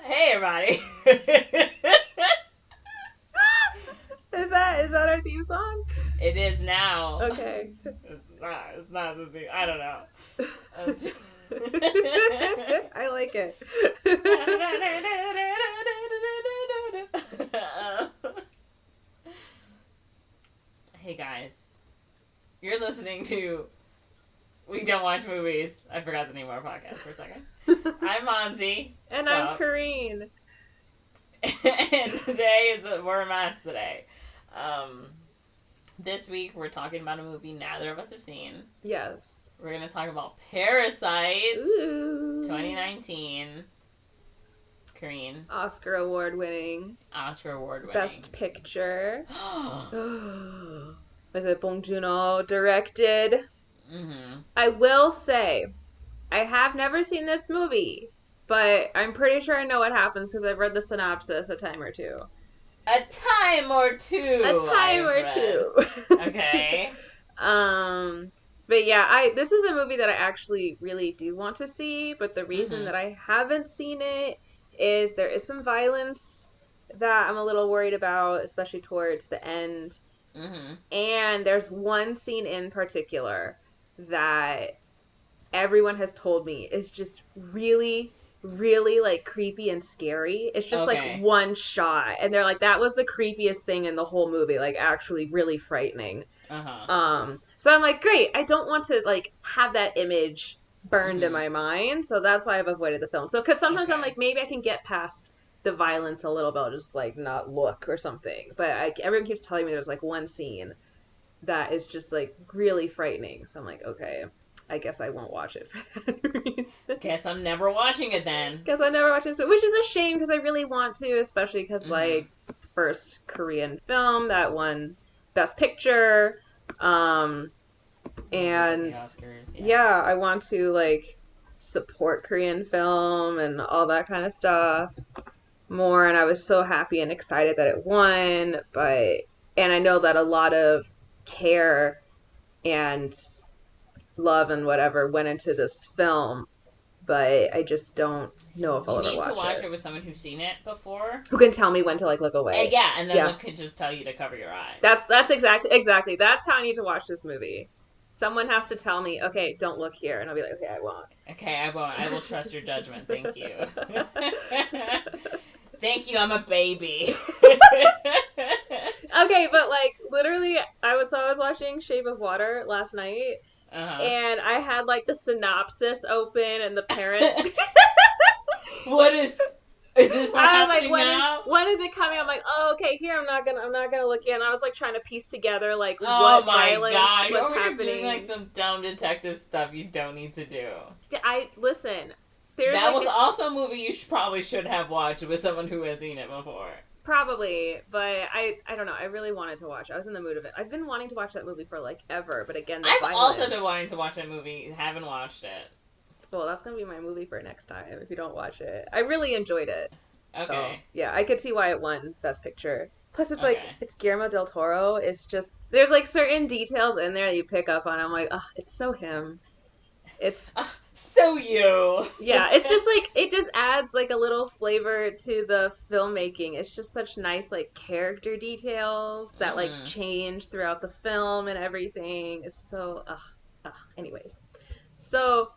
Hey, everybody. Is that our theme song? It is now. Okay. It's not the theme. I don't know. I like it. Hey, guys. You're listening to We Don't Watch Movies. I forgot the name of our podcast for a second. I'm Monze. And I'm Corinne. And today we're a mess today. This week we're talking about a movie neither of us have seen. Yes. We're going to talk about Parasite, Ooh. 2019. Corinne. Oscar award winning. Best Picture. Was it Bong Joon-ho directed? Mm-hmm. I will say, I have never seen this movie, but I'm pretty sure I know what happens because I've read the synopsis a time or two. A time or two. Okay. But yeah, this is a movie that I actually really do want to see, but the reason that I haven't seen it is there is some violence that I'm a little worried about, especially towards the end. Mm-hmm. And there's one scene in particular that everyone has told me is just really, really like creepy and scary. It's just like one shot, and they're like, that was the creepiest thing in the whole movie, like actually really frightening. So I'm like, great, I don't want to like have that image burned in my mind, so that's why I've avoided the film. So because sometimes I'm like, maybe I can get past the violence a little bit, I'll just like not look or something. But everyone keeps telling me there's like one scene that is just like really frightening, so I'm like, okay, I guess I won't watch it for that reason. Guess I'm never watching it then. Guess I never watched it, which is a shame because I really want to, especially because like it's the first Korean film that won Best Picture, and Oscars, I want to like support Korean film and all that kind of stuff more. And I was so happy and excited that it won, and I know that a lot of care and love and whatever went into this film, but I just don't know if I'll ever watch it. You need to watch it with someone who's seen it before, who can tell me when to like look away. And then could just tell you to cover your eyes. That's exactly. That's how I need to watch this movie. Someone has to tell me, okay, don't look here, and I'll be like, okay, I won't. Okay, I won't. I will trust your judgment. Thank you. Thank you. I'm a baby. Okay, but like literally, I was watching Shape of Water last night, and I had like the synopsis open and the parent. What is this what happening like, now? When is it coming? I'm like, oh, okay, here I'm not gonna look in. I was like trying to piece together like what violence was happening. You're doing like some dumb detective stuff you don't need to do. Listen. That was also a movie you probably should have watched with someone who has seen it before. Probably, but I don't know. I really wanted to watch it. I was in the mood of it. I've been wanting to watch that movie for like ever, but again, I've also been wanting to watch that movie. Haven't watched it. Well, that's gonna be my movie for next time if you don't watch it. I really enjoyed it. Okay. So, yeah, I could see why it won Best Picture. Plus, it's like it's Guillermo del Toro. It's just there's like certain details in there that you pick up on. I'm like, oh, it's so him. It's so you. Yeah, it's just like it just adds like a little flavor to the filmmaking. It's just such nice like character details that like change throughout the film and everything. It's so anyways. So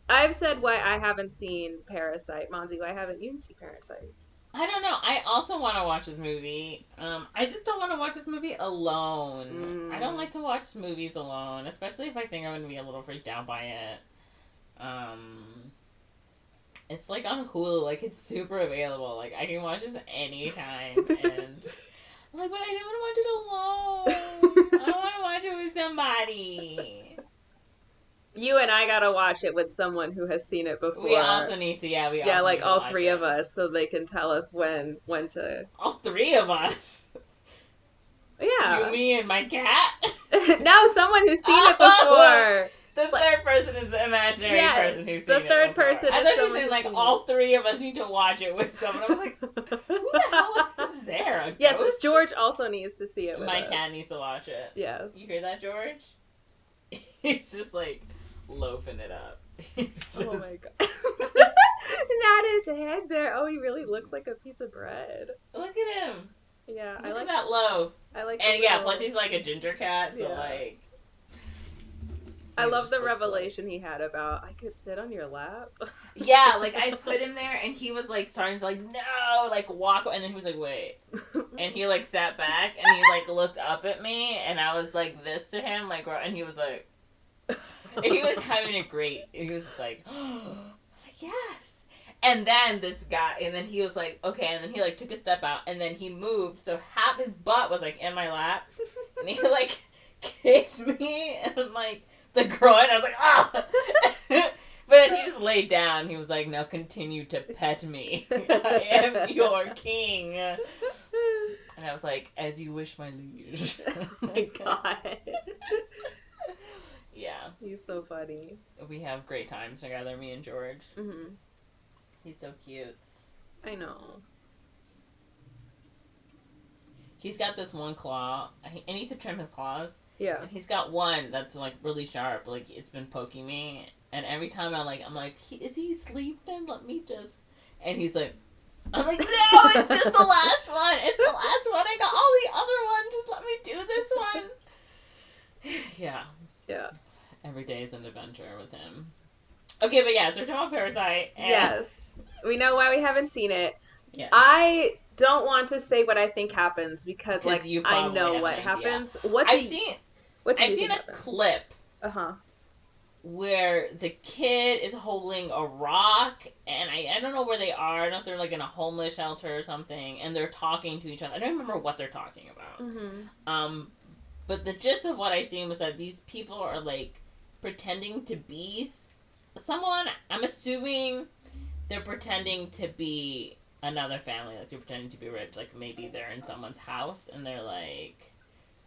I've said why I haven't seen Parasite. Monze, why haven't you seen Parasite? I don't know. I also want to watch this movie. I just don't want to watch this movie alone. I don't like to watch movies alone, especially if I think I'm going to be a little freaked out by it. It's like on Hulu, like it's super available. Like I can watch this anytime, and I'm like, but I didn't want to watch it alone. I want to watch it with somebody. You and I gotta watch it with someone who has seen it before. We also need to, like all three of us, so they can tell us when to. All three of us. Yeah. You, me, and my cat. No, someone who's seen it before. The third person is the imaginary person who's seen it. The third person. I thought you were saying like all three of us need to watch it with someone. I was like, who the hell is there? Yes, George also needs to see it with my cat needs to watch it. Yes. You hear that, George? He's just like loafing it up. He's just... Oh my god. had his head there. Oh, he really looks like a piece of bread. Look at him. Yeah, Look at that loaf. I like. And yeah, plus he's like a ginger cat, so like. I love the revelation he had about I could sit on your lap. Yeah, like I put him there, and he was like starting to like no, like walk, and then he was like wait, and he like sat back, and he like looked up at me, and I was like this to him, like, and he was like, he was having a great. He was just like, oh. I was like yes, and then this guy, and then he was like okay, and then he like took a step out, and then he moved, so half his butt was like in my lap, and he like kicked me, and like. The groin, I was like, ah! But then he just laid down. He was like, now continue to pet me. I am your king. And I was like, as you wish, my liege. Oh my god. Yeah. He's so funny. We have great times together, me and George. Mm-hmm. He's so cute. I know. He's got this one claw. I need to trim his claws. Yeah. And he's got one that's like really sharp. Like it's been poking me, and every time I'm like, is he sleeping? Let me just. And he's like, I'm like, no, it's just the last one. It's the last one. I got all the other one. Just let me do this one. Yeah. Yeah. Every day is an adventure with him. Okay, but yeah, so we're talking about Parasite. And... Yes. We know why we haven't seen it. Yeah. I don't want to say what I think happens because like I know what happens. I've seen a clip. Where the kid is holding a rock, and I don't know where they are. I don't know if they're like in a homeless shelter or something, and they're talking to each other. I don't remember what they're talking about. Mm-hmm. But the gist of what I seen was that these people are like pretending to be someone. I'm assuming they're pretending to be another family, like they're pretending to be rich. Like maybe they're in someone's house, and they're like,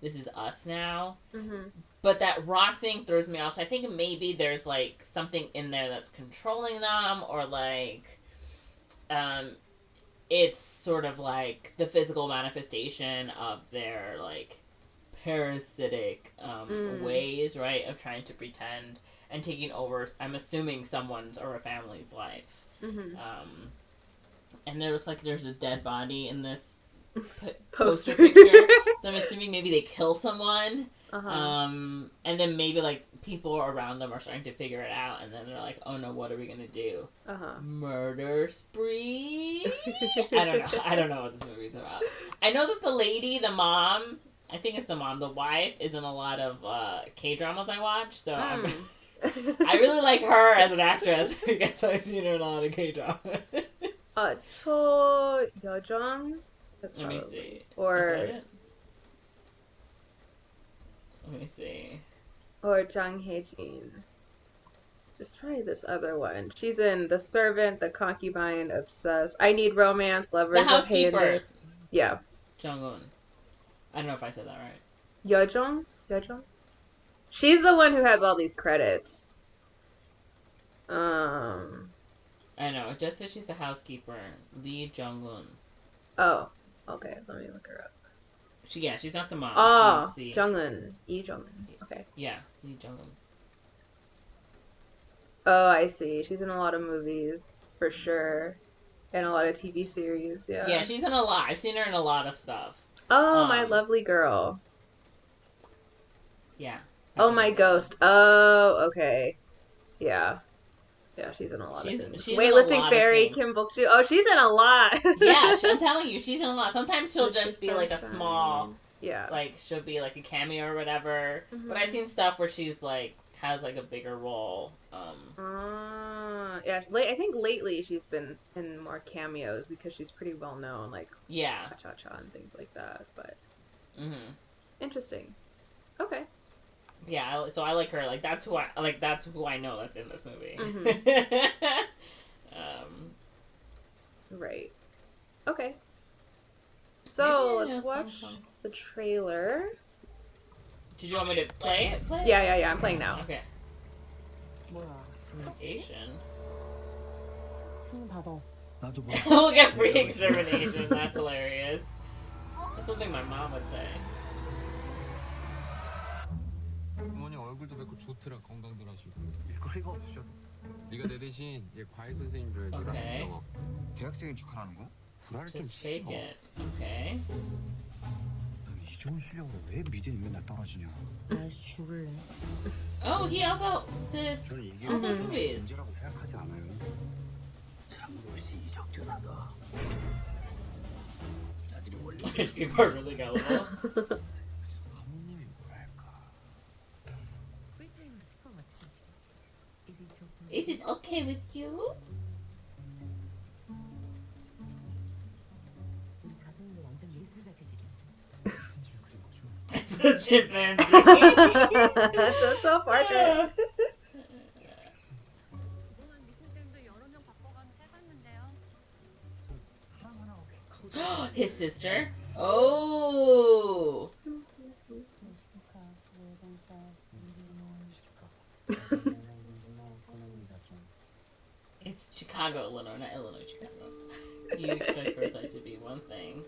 "This is us now." Mm-hmm. But that rock thing throws me off. So I think maybe there's like something in there that's controlling them, or like, it's sort of like the physical manifestation of their like parasitic ways, right, of trying to pretend and taking over. I'm assuming someone's or a family's life. Mm-hmm. And there looks like there's a dead body in this poster picture. So I'm assuming maybe they kill someone. And then maybe like people around them are starting to figure it out, and then they're like, oh no, what are we gonna do? Murder spree? I don't know what this movie's about. I know that the lady, the mom, I think it's the mom, the wife is in a lot of K-dramas I watch, so I really like her as an actress. I guess I've seen her in a lot of K-dramas. Cho Yojong? Let me see. Or let me see. Or Jang Hae-jin. Just try this other one. She's in The Servant, The Concubine, Obsessed, I Need Romance, Lovers The Housekeeper. Yeah. Jung-un. I don't know if I said that right. Yojong? She's the one who has all these credits. I know. It just says she's the housekeeper. Lee Jung-un. Oh. Okay, let me look her up. She's not the mom. Oh, she's the... Jung-un. Lee Jung-un. Okay. Yeah, Lee Jung-un. Oh, I see. She's in a lot of movies, for sure. And a lot of TV series, yeah. Yeah, she's in a lot. I've seen her in a lot of stuff. Oh, My Lovely Girl. Yeah. Oh, My Ghost. Oh, okay. Yeah. Yeah, she's in a lot of things. Weightlifting Fairy, Kim Bok-joo. Oh, she's in a lot. Yeah, I'm telling you, she's in a lot. Sometimes she'll just be like a small, like she'll be like a cameo or whatever. Mm-hmm. But I've seen stuff where she's like has like a bigger role. Yeah, I think lately she's been in more cameos because she's pretty well known, like Cha-Cha and things like that. But interesting. Okay. Yeah, so I like her. Like that's who I know that's in this movie. Right. Okay. So let's watch the trailer. Did you want me to play it? Yeah. I'm playing now. Okay. Communication. Look at free extermination. That's hilarious. That's something my mom would say. 부모님 얼굴도 뵙고 좋더라 건강들 하시고 일거리가 없으셔도 네가 내 대신 얘 과외 선생님 줘야지. Okay. 대학생인 척하는 거? 불안을 좀 Just fake 씹어. it. Okay. 이 좋은 실력으로 왜 미대는 맨날 떨어지냐? 죽을래. Oh, he also did 저는 이게 all those movies. 문제라고 생각하지 않아요. 참으로시 이적절하다. 나들이 원래 Rich people are really gullible. 사모님이 뭐랄까. 꿀타임으로 수업 어떻게 하시는지. Is it okay with you? 우리 가슴으로 완전 예술 같이 지금. 편지를 그린 거죠. It's a chimpanzee. That's so portrait. 그동안 미술쌤도 여러 명 바꿔가며 해봤는데요. 저 사랑 하나가 꽤 커. His sister? Oh. 정신과, 외관과, It's Chicago, Illinois, not Illinois, Chicago. You expect Parasite to be one thing,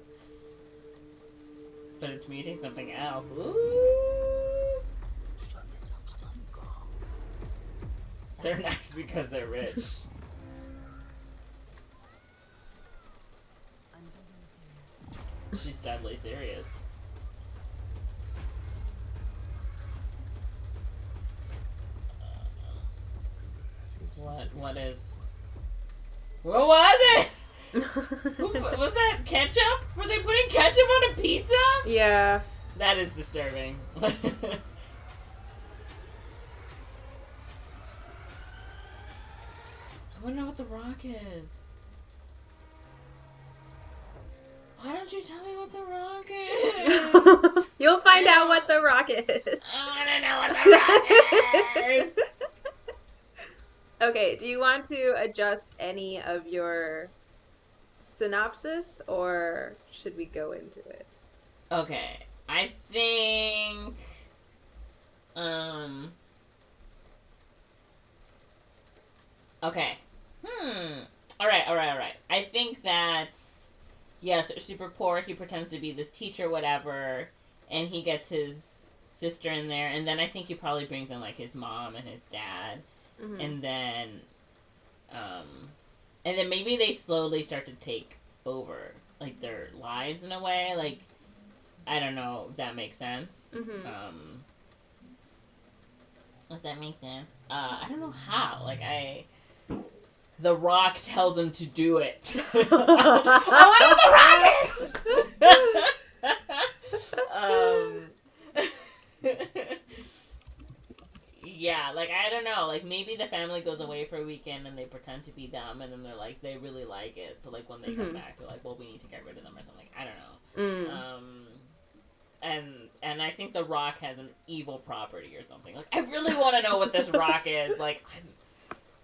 but it's meeting something else. Ooh. They're nice because they're rich. She's deadly serious. What is? What was it? Was that ketchup? Were they putting ketchup on a pizza? Yeah. That is disturbing. I want to know what the rock is. Why don't you tell me what the rock is? You'll find out what the rock is. I want to know what the rock is. Okay, do you want to adjust any of your synopsis, or should we go into it? Okay, I think, okay, alright, I think that, yes, super poor, he pretends to be this teacher, whatever, and he gets his sister in there, and then I think he probably brings in, like, his mom and his dad, Mhm. and then maybe they slowly start to take over, like, their lives in a way, like, I don't know if that makes sense. Mhm. If that makes sense. I don't know how. Like, The Rock tells him to do it. I wonder what the Rock is! Yeah, like, I don't know. Like, maybe the family goes away for a weekend and they pretend to be them, and then they're like, they really like it. So, like, when they come back, they're like, well, we need to get rid of them or something. I don't know. And I think The Rock has an evil property or something. Like, I really want to know what this rock is. Like,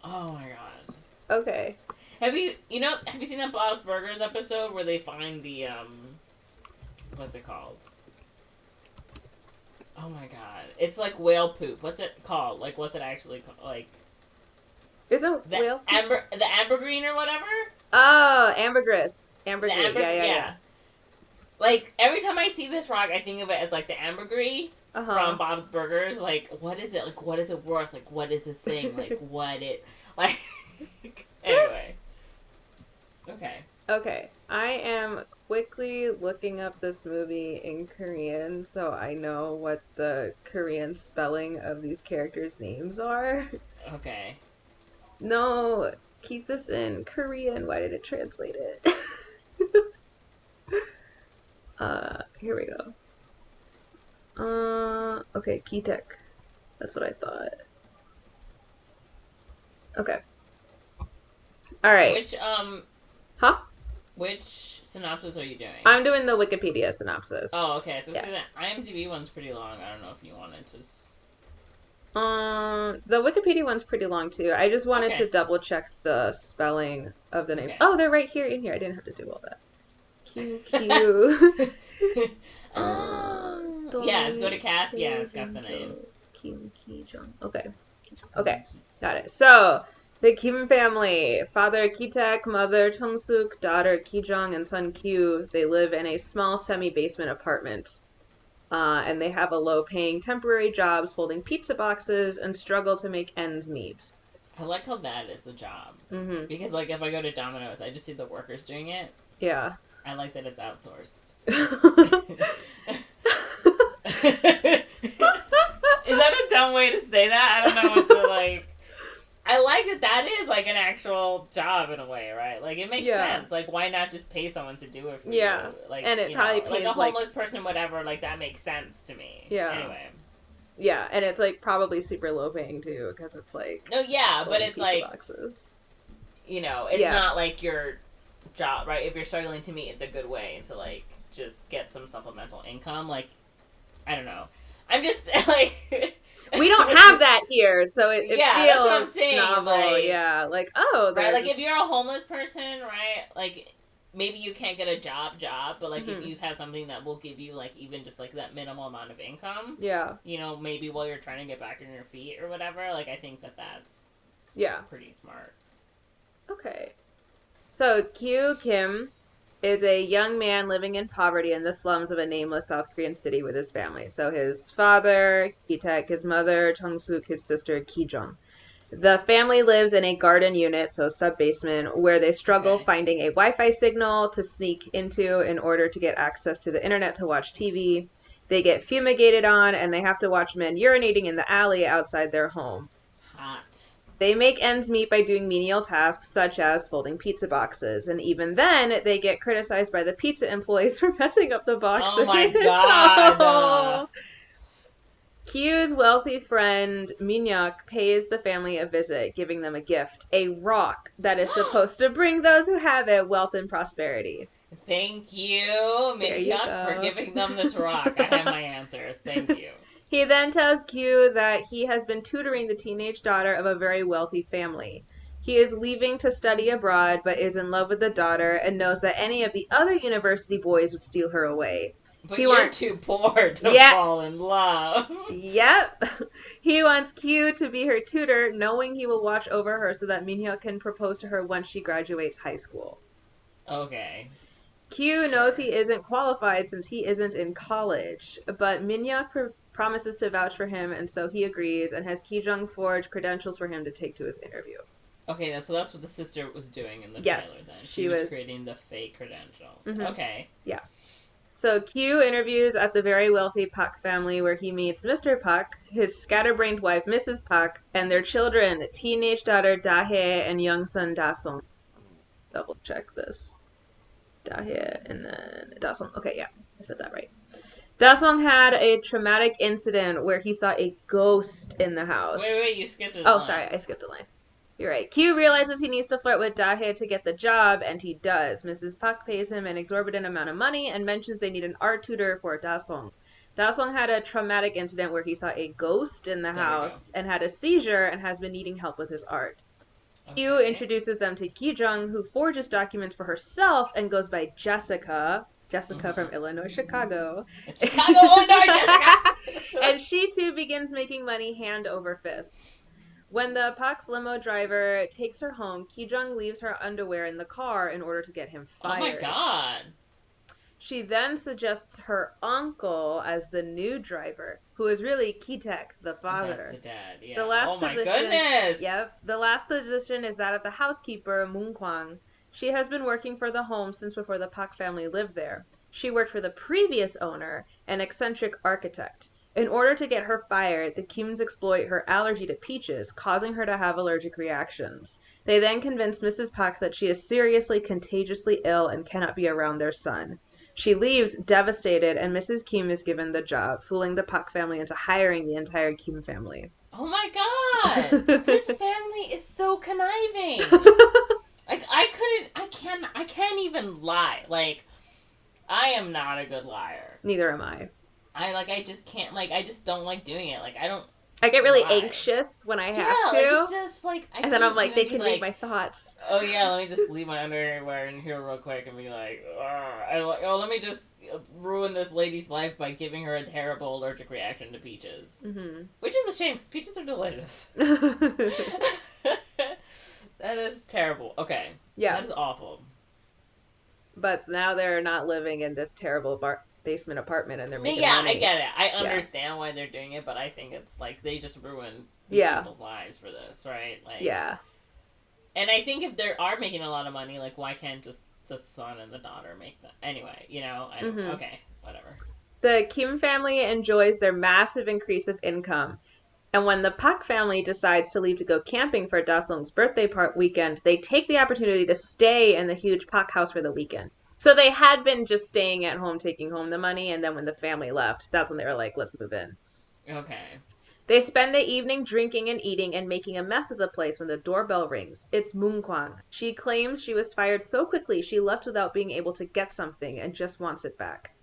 oh my god. Okay. Have you seen that Bob's Burgers episode where they find the, what's it called? Oh my god. It's like whale poop. What's it called? Like, what's it actually called? Like, Isn't whale? the ambergris or whatever? Oh, ambergris. Ambergris. Yeah. Like, every time I see this rock, I think of it as, like, the ambergris Uh-huh. from Bob's Burgers. Like, what is it? Like, what is it worth? Like, what is this thing? Like, what it... Like, anyway. Okay. I am quickly looking up this movie in Korean so I know what the Korean spelling of these characters' names are. Okay. No, keep this in Korean. Why did it translate it? Here we go. Okay, Kitek. That's what I thought. Okay. Alright. Huh? Which synopsis are you doing? I'm doing the Wikipedia synopsis. Oh, okay. So Yeah. say that IMDb one's pretty long. I don't know if you wanted to... The Wikipedia one's pretty long too. I just wanted Okay. to double check the spelling of the names. Okay. Oh, they're right here in here. I didn't have to do all that. QQ. Yeah, go to cast. Yeah, it's got the names. Kim Ki-jung. Okay. Okay, got it. So, the Kim family, father Ki-taek, mother Chung-suk, daughter Ki-jung, and son Kyu, they live in a small semi-basement apartment. And they have a low-paying temporary jobs holding pizza boxes and struggle to make ends meet. I like how that is a job. Mm-hmm. Because, like, if I go to Domino's, I just see the workers doing it. Yeah. I like that it's outsourced. Is that a dumb way to say that? I don't know what to, like... I like that is, like, an actual job in a way, right? Like, it makes sense. Like, why not just pay someone to do it for you? Like, and it probably pays, like, a homeless person, whatever, like, that makes sense to me. Yeah. Anyway. Yeah, and it's, like, probably super low paying, too, because it's, like... No, yeah, but it's, like... boxes. You know, it's not, like, your job, right? If you're struggling, to me, it's a good way to, like, just get some supplemental income. Like, I don't know. I'm just, like... We don't have that here, so it feels that's what I'm saying. novel. Like, yeah, like, oh, right. Like, if you're a homeless person, right? Like, maybe you can't get a job, but like, if you have something that will give you, like, even just like that minimal amount of income, you know, maybe while you're trying to get back on your feet or whatever. Like, I think that's pretty smart. Okay, so Kyu Kim is a young man living in poverty in the slums of a nameless South Korean city with his family. So his father, Ki-taek, his mother, Chung-suk, his sister, Ki-jung. The family lives in a garden unit, so sub-basement, where they struggle finding a Wi-Fi signal to sneak into in order to get access to the internet to watch TV. They get fumigated on, and they have to watch men urinating in the alley outside their home. Hot. They make ends meet by doing menial tasks such as folding pizza boxes, and even then, they get criticized by the pizza employees for messing up the boxes. Oh my god! Kyu's wealthy friend, Minhyuk, pays the family a visit, giving them a gift, a rock that is supposed to bring those who have it wealth and prosperity. Thank you, Minhyuk, for giving them this rock. I have my answer. Thank you. He then tells Kyu that he has been tutoring the teenage daughter of a very wealthy family. He is leaving to study abroad, but is in love with the daughter and knows that any of the other university boys would steal her away. But you're too poor to fall in love. Yep. He wants Kyu to be her tutor, knowing he will watch over her so that Minhyuk can propose to her once she graduates high school. Okay. Kyu knows he isn't qualified since he isn't in college, but Minhyuk promises to vouch for him, and so he agrees and has Ki-jung forge credentials for him to take to his interview. Okay, so that's what the sister was doing in the trailer then. She was creating the fake credentials. Mm-hmm. Okay. Yeah. So Kyu interviews at the very wealthy Pak family where he meets Mr. Pak, his scatterbrained wife Mrs. Pak, and their children, teenage daughter Dahae and young son Dasong. Double check this. Dahae and then Dasong. Okay, yeah, I said that right. Dasong had a traumatic incident where he saw a ghost in the house. Wait, you skipped a line. Oh, sorry, I skipped a line. You're right. Kyu realizes he needs to flirt with Dahae to get the job, and he does. Mrs. Pak pays him an exorbitant amount of money and mentions they need an art tutor for Dasong. Dasong had a traumatic incident where he saw a ghost in the house and had a seizure and has been needing help with his art. Okay. Kyu introduces them to Ki-jung, who forges documents for herself and goes by Jessica. Jessica from Illinois, Chicago. Chicago, Illinois, Jessica! And she too begins making money hand over fist. When the Pak's limo driver takes her home, Ki-jung leaves her underwear in the car in order to get him fired. Oh my god. She then suggests her uncle as the new driver, who is really Ki-taek, the father. That's the dad, yeah. The last my goodness! Yep. The last position is that of the housekeeper, Moon Kwang. She has been working for the home since before the Pak family lived there. She worked for the previous owner, an eccentric architect. In order to get her fired, the Kims exploit her allergy to peaches, causing her to have allergic reactions. They then convince Mrs. Pak that she is seriously contagiously ill and cannot be around their son. She leaves devastated, and Mrs. Kim is given the job, fooling the Pak family into hiring the entire Kim family. Oh my god! This family is so conniving! Like, I can't even lie. Like, I am not a good liar. Neither am I. I just can't, like, I just don't like doing it. Like, I get really anxious when I have to. Like, it's just, like, and then I'm like, they can read my thoughts. Oh, yeah, let me just leave my underwear in here real quick and be like, let me just ruin this lady's life by giving her a terrible allergic reaction to peaches. Mm-hmm. Which is a shame, because peaches are delicious. That is terrible. Okay. Yeah. That is awful. But now they're not living in this terrible basement apartment and they're making Yeah, money. I get it. I understand why they're doing it, but I think it's like they just ruin these people's lives for this, right? Like, yeah. And I think if they are making a lot of money, like, why can't just the son and the daughter make that? Anyway, you know, okay, whatever. The Kim family enjoys their massive increase of income. And when the Pak family decides to leave to go camping for Dasong's birthday weekend, they take the opportunity to stay in the huge Pak house for the weekend. So they had been just staying at home, taking home the money, and then when the family left, that's when they were like, let's move in. Okay. They spend the evening drinking and eating and making a mess of the place when the doorbell rings. It's Moon Kwang. She claims she was fired so quickly she left without being able to get something and just wants it back.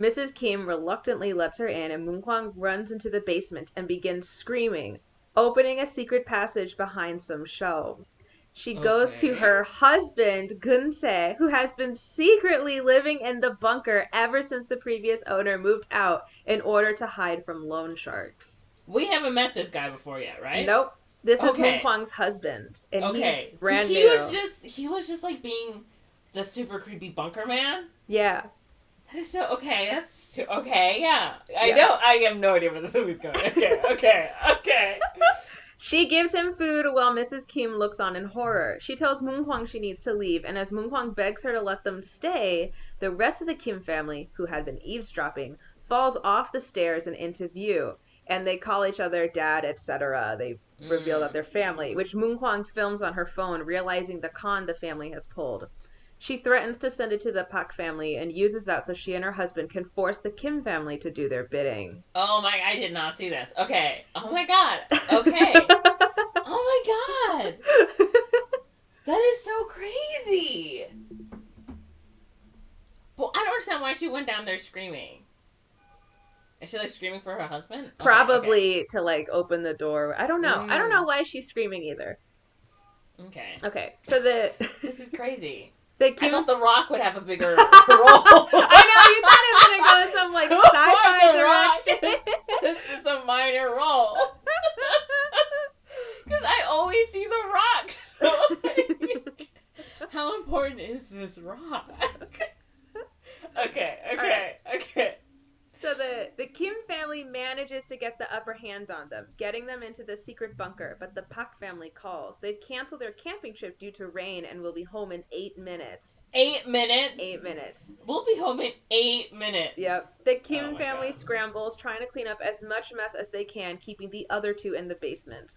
Mrs. Kim reluctantly lets her in, and Moon Kwang runs into the basement and begins screaming, opening a secret passage behind some shelves. She goes to her husband, Gun-se, who has been secretly living in the bunker ever since the previous owner moved out in order to hide from loan sharks. We haven't met this guy before yet, right? Nope. This is Moon Kwang's husband, and he's brand new. He was just like being the super creepy bunker man. Yeah. That is so okay. That's too, okay. Yeah, I know. I have no idea where this movie's going. Okay. She gives him food while Mrs. Kim looks on in horror. She tells Moon Kwang she needs to leave, and as Moon Kwang begs her to let them stay, the rest of the Kim family, who had been eavesdropping, falls off the stairs and into view, and they call each other dad, etc. They reveal that they're family, which Moon Kwang films on her phone, realizing the con the family has pulled. She threatens to send it to the Pak family and uses that so she and her husband can force the Kim family to do their bidding. Oh my, I did not see this. Okay. Oh my god. Okay. Oh my god. That is so crazy. Well, I don't understand why she went down there screaming. Is she like screaming for her husband? Probably to like open the door. I don't know. I don't know why she's screaming either. Okay. So this is crazy. I thought The Rock would have a bigger role. I know, you thought it was going to go in some, like, sci-fi direction. It's just a minor role. Because I always see The Rock. So, like, how important is this rock? Okay. So the Kim family manages to get the upper hand on them, getting them into the secret bunker, but the Pak family calls. They've canceled their camping trip due to rain and will be home in 8 minutes. 8 minutes? 8 minutes. We'll be home in 8 minutes. Yep. The Kim family scrambles, trying to clean up as much mess as they can, keeping the other two in the basement.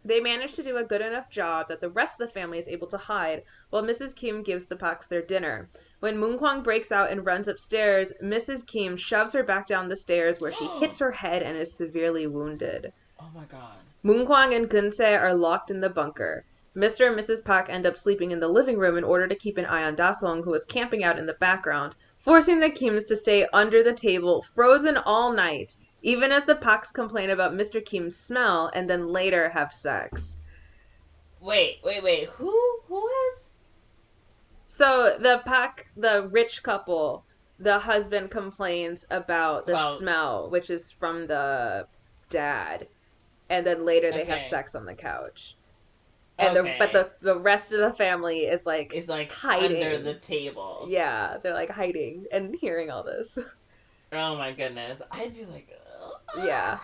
They manage to do a good enough job that the rest of the family is able to hide, while Mrs. Kim gives the Paks their dinner. When Moon Kwang breaks out and runs upstairs, Mrs. Kim shoves her back down the stairs where she hits her head and is severely wounded. Oh my god. Moon Kwang and Gun-se are locked in the bunker. Mr. and Mrs. Pak end up sleeping in the living room in order to keep an eye on Da-sung, who is camping out in the background, forcing the Kims to stay under the table, frozen all night, even as the Paks complain about Mr. Kim's smell and then later have sex. Wait. Who is? So the Pak, the rich couple, the husband complains about the smell, which is from the dad. And then later they have sex on the couch. And but the rest of the family is like hiding under the table. Yeah, they're like hiding and hearing all this. Oh my goodness. I'd be like, ugh. Yeah.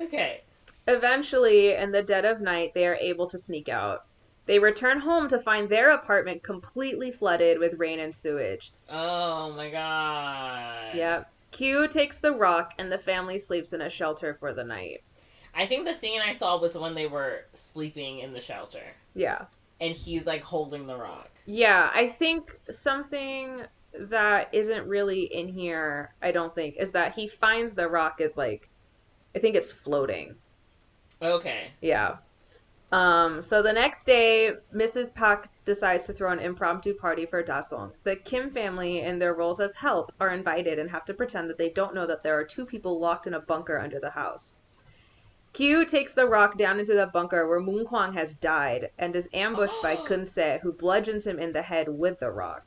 Okay. Eventually, in the dead of night, they are able to sneak out. They return home to find their apartment completely flooded with rain and sewage. Oh my god. Yep. Q takes the rock and the family sleeps in a shelter for the night. I think the scene I saw was when they were sleeping in the shelter. Yeah. And he's like holding the rock. Yeah, I think something that isn't really in here, I don't think, is that he finds the rock is like, I think it's floating. Okay. Yeah. So the next day, Mrs. Pak decides to throw an impromptu party for Da-sung. The Kim family, in their roles as help, are invited and have to pretend that they don't know that there are 2 people locked in a bunker under the house. Q takes the rock down into the bunker where Moon Kwang has died and is ambushed by Gun-se, who bludgeons him in the head with the rock.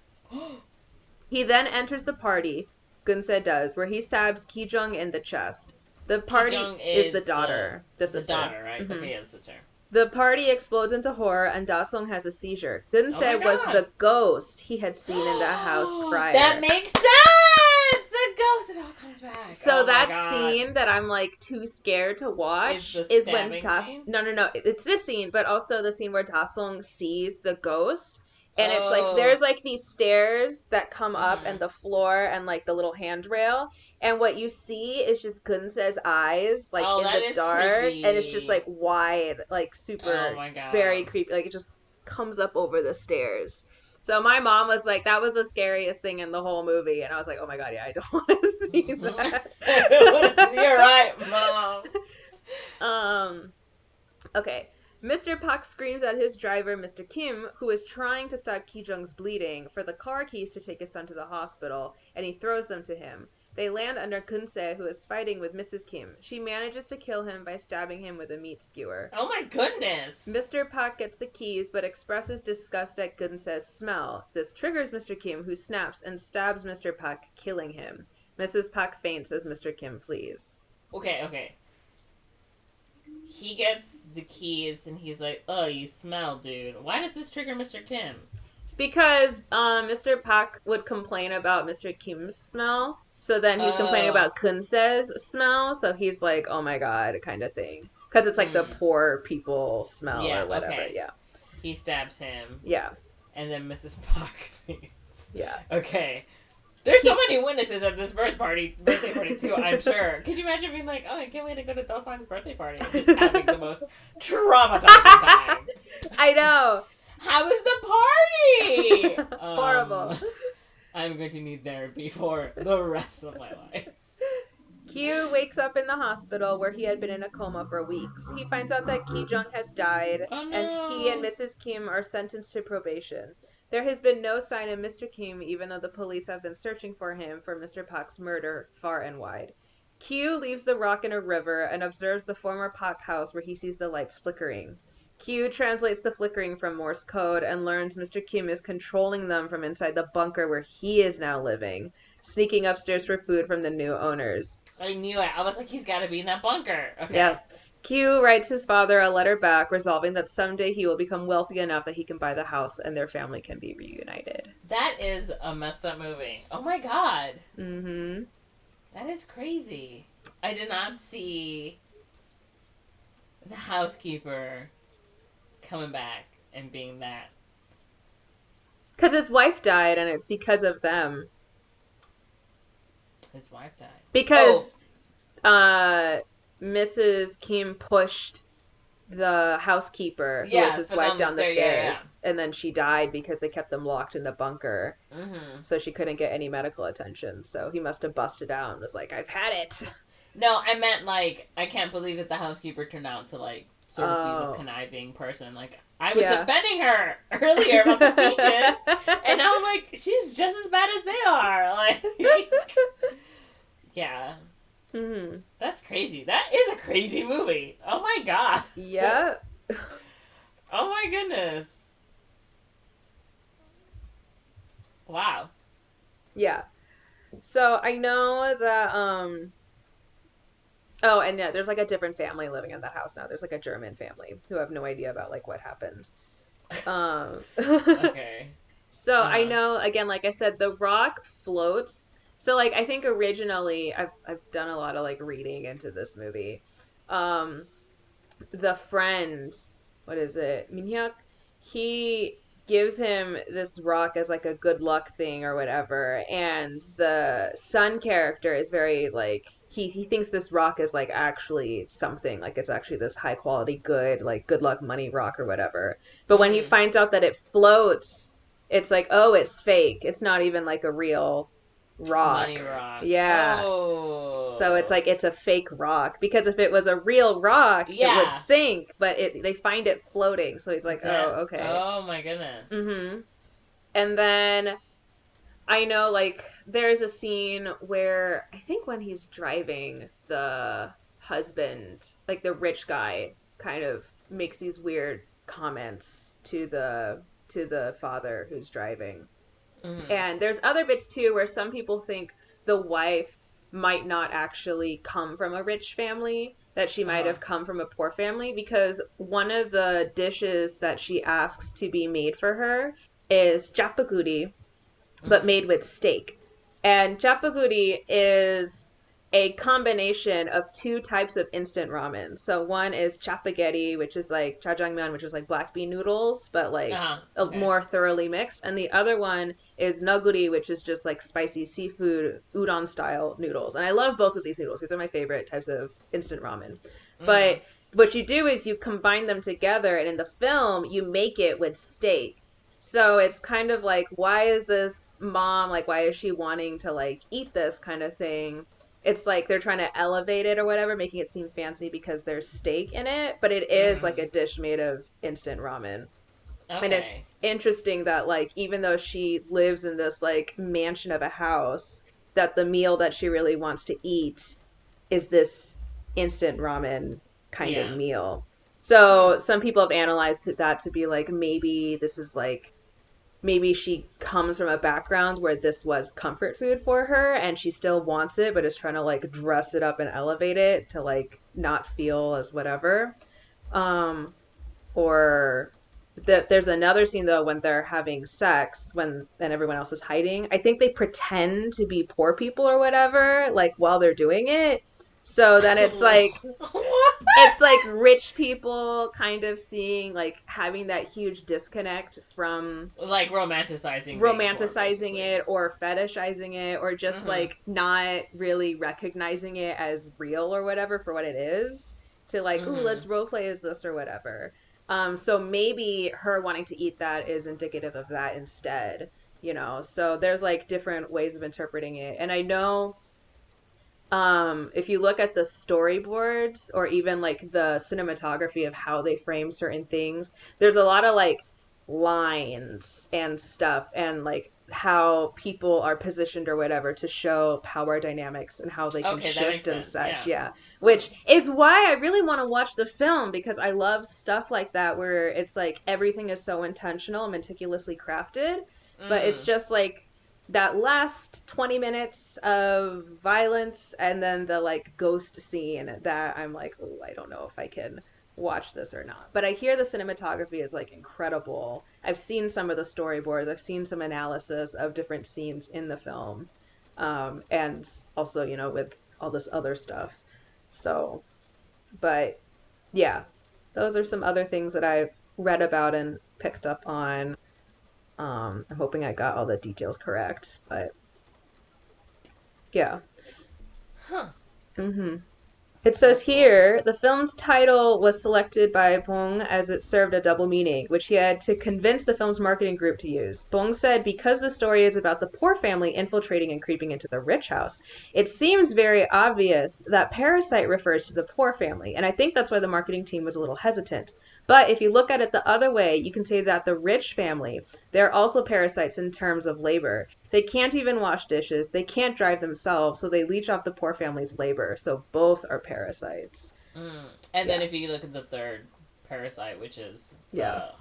He then enters the party, Gun-se does, where he stabs Ki-jung in the chest. The party is the daughter. The sister. The daughter, right? Mm-hmm. Okay, yeah, the sister. The party explodes into horror and Da-sung has a seizure. Gun-se was the ghost he had seen in the house prior. That makes sense! The it all comes back. So oh my that God. scene that I'm like too scared to watch Is the is when stabbing scene? No, it's this scene, but also the scene where Da-sung sees the ghost, and it's like Oh. there's like these stairs that come up Mhm. and the floor and like the little handrail, and what you see is just Gunse's eyes like Oh, in that the is dark, and it's creepy. just like wide, like Oh super my God. very creepy, like it just comes up over the stairs. So my mom was like, that was the scariest thing in the whole movie. And I was like, oh my God, yeah, I don't want to see that. You're right, Mom. Okay. Mr. Pak screams at his driver, Mr. Kim, who is trying to stop Ki Jung's bleeding, for the car keys to take his son to the hospital, and he throws them to him. They land under Kunse, who is fighting with Mrs. Kim. She manages to kill him by stabbing him with a meat skewer. Oh my goodness. Mr. Pak gets the keys, but expresses disgust at Gunse's smell. This triggers Mr. Kim, who snaps and stabs Mr. Pak, killing him. Mrs. Pak faints as Mr. Kim flees. Okay. He gets the keys and he's like, oh, you smell, dude. Why does this trigger Mr. Kim? It's because Mr. Pak would complain about Mr. Kim's smell. So then he's complaining about Kunse's smell. So he's like, oh my God, kind of thing. Because it's like the poor people smell or whatever. Okay. Yeah. He stabs him. Yeah. And then Mrs. Pak faints. Yeah. Okay. There's so many witnesses at this birthday party too, I'm sure. Could you imagine being like, oh, I can't wait to go to Do-sung's birthday party and just having the most traumatizing time? I know. How was the party? Horrible. I'm going to need therapy for the rest of my life. Kyu wakes up in the hospital where he had been in a coma for weeks. He finds out that Ki Jung has died, Oh, no. and he and Mrs. Kim are sentenced to probation. There has been no sign of Mr. Kim, even though the police have been searching for him for Mr. Pak's murder far and wide. Kyu leaves the rock in a river and observes the former Pak house where he sees the lights flickering. Kyu translates the flickering from Morse code and learns Mr. Kim is controlling them from inside the bunker where he is now living, sneaking upstairs for food from the new owners. I knew it. I was like, he's got to be in that bunker. Okay. Yeah. Kyu writes his father a letter back, resolving that someday he will become wealthy enough that he can buy the house and their family can be reunited. That is a messed up movie. Oh my God. Mm-hmm. That is crazy. I did not see the housekeeper coming back and being that. Because his wife died, and it's because of them. His wife died. Because Mrs. Kim pushed the housekeeper, who was his wife, down the stairs. Yeah. And then she died because they kept them locked in the bunker. Mm-hmm. So she couldn't get any medical attention. So he must have busted out and was like, I've had it. No, I meant, like, I can't believe that the housekeeper turned out to, like, sort of be this conniving person. Like, I was defending her earlier about the peaches, and now I'm like, she's just as bad as they are. Like, yeah. Mm-hmm. That's crazy. That is a crazy movie. Oh my God. Yeah. Oh my goodness. Wow. Yeah. So I know that oh, and yeah, there's like a different family living in that house now. There's like a German family who have no idea about like what happened. Okay. So I know, again, like I said, the rock floats. So like I think originally I've done a lot of like reading into this movie. The friend, what is it? Minhyuk, he gives him this rock as like a good luck thing or whatever, and the son character is very like he thinks this rock is like actually something, like it's actually this high quality good like good luck money rock or whatever. But when he finds out that it floats, it's like, oh, it's fake. It's not even like a real rock. Money rock. Yeah. Oh. So it's like it's a fake rock, because if it was a real rock, it would sink, but they find it floating. So he's like, oh, okay. Oh my goodness. Mm-hmm. And then I know like there's a scene where I think when he's driving, the husband, like the rich guy, kind of makes these weird comments to the father who's driving. Mm-hmm. And there's other bits too where some people think the wife might not actually come from a rich family, that she might have come from a poor family, because one of the dishes that she asks to be made for her is japaguri, but made with steak. And chapaguri is a combination of two types of instant ramen. So one is chapaghetti, which is like jjajangmyeon, which is like black bean noodles, but like Okay. more thoroughly mixed. And the other one is naguri, which is just like spicy seafood udon style noodles. And I love both of these noodles. These are my favorite types of instant ramen. But what you do is you combine them together, and in the film, you make it with steak. So it's kind of like, why is this mom, like, why is she wanting to, like, eat this kind of thing? It's like they're trying to elevate it or whatever, making it seem fancy because there's steak in it, but it is like a dish made of instant ramen. And it's Okay. interesting that, like, even though she lives in this, like, mansion of a house, that the meal that she really wants to eat is this instant ramen kind of Yeah. meal. So some people have analyzed that to be like, maybe this is like, maybe she comes from a background where this was comfort food for her and she still wants it, but is trying to like dress it up and elevate it to like not feel as whatever. Um, or that there's another scene though when they're having sex when and everyone else is hiding. I think they pretend to be poor people or whatever, like while they're doing it. So then What? it's like rich people kind of seeing like having that huge disconnect from Like romanticizing being poor, romanticizing basically. it or fetishizing it or just like not really recognizing it as real or whatever for what it is to like, ooh, let's role play as this or whatever. So maybe her wanting to eat that is indicative of that instead, you know. So there's like different ways of interpreting it. And I know if you look at the storyboards or even like the cinematography of how they frame certain things, there's a lot of like lines and stuff and like how people are positioned or whatever to show power dynamics and how they can Okay, that makes shift and sense. such. Yeah. Yeah. Which is why I really want to watch the film because I love stuff like that where it's like everything is so intentional and meticulously crafted, but it's just like that last 20 minutes of violence and then the like ghost scene that I'm like, oh, I don't know if I can watch this or not. But I hear the cinematography is like incredible. I've seen some of the storyboards, I've seen some analysis of different scenes in the film. And also, you know, with all this other stuff. So, but yeah, those are some other things that I've read about and picked up on. I'm hoping I got all the details correct, but yeah. Huh. hmm It says That's cool. here the film's title was selected by Bong as it served a double meaning, which he had to convince the film's marketing group to use. Bong said because the story is about the poor family infiltrating and creeping into the rich house, it seems very obvious that Parasite refers to the poor family, and I think that's why the marketing team was a little hesitant. But if you look at it the other way, you can say that the rich family, they're also parasites in terms of labor. They can't even wash dishes. They can't drive themselves, so they leech off the poor family's labor. So both are parasites. And then Yeah. if you look at the third parasite, which is Yeah. the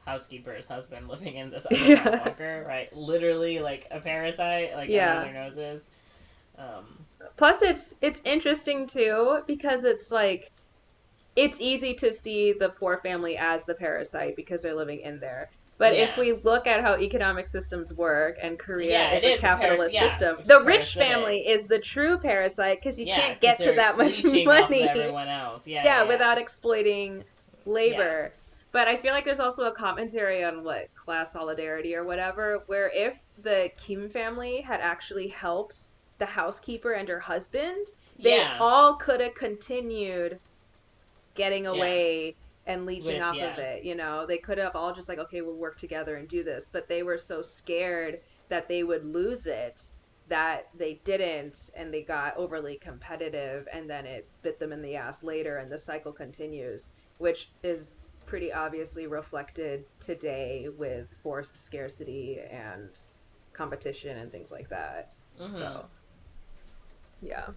housekeeper's husband living in this underground Yeah. bunker, right? Literally like a parasite, like under Yeah. their noses. Um, Plus it's interesting too because it's like it's easy to see the poor family as the parasite because they're living in there. But if yeah. we look at how economic systems work and Korea Yeah, is it a is a capitalist yeah, system, it's the rich parasitic. family is the true parasite because you Yeah, can't because get to they're that much leeching off of money. everyone else. Yeah, yeah, Yeah, yeah. without exploiting Yeah. labor. But I feel like there's also a commentary on what class solidarity or whatever, where if the Kim family had actually helped the housekeeper and her husband, they Yeah. all could have continued getting Yeah. away and leeching With off of yeah. it. You know, they could have all just like, okay, we'll work together and do this. But they were so scared that they would lose it that they didn't and they got overly competitive and then it bit them in the ass later and the cycle continues, which is pretty obviously reflected today with forced scarcity and competition and things like that. So, yeah.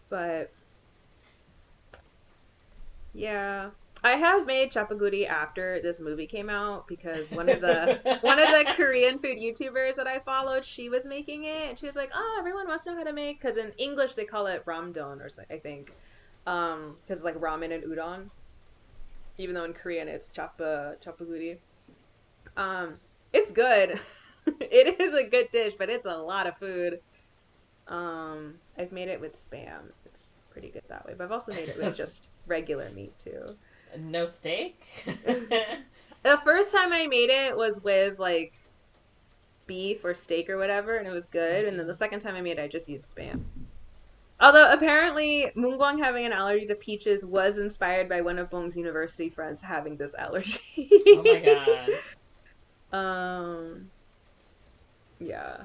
But yeah. I have made chapaguri after this movie came out because one of the Korean food YouTubers that I followed, she was making it and she was like, "Oh, everyone wants to know how to make," because in English they call it ramdon or something, I think. Because like ramen and udon, even though in Korean it's chapaguri. Um, it's good. It is a good dish, but it's a lot of food. I've made it with Spam. It's pretty good that way. But I've also made it with just regular meat too. No steak? The first time I made it was with like beef or steak or whatever, and it was good. And then the second time I made it, I just used Spam. Although apparently Moongwang having an allergy to peaches was inspired by one of Bong's university friends having this allergy. Oh my god. Yeah.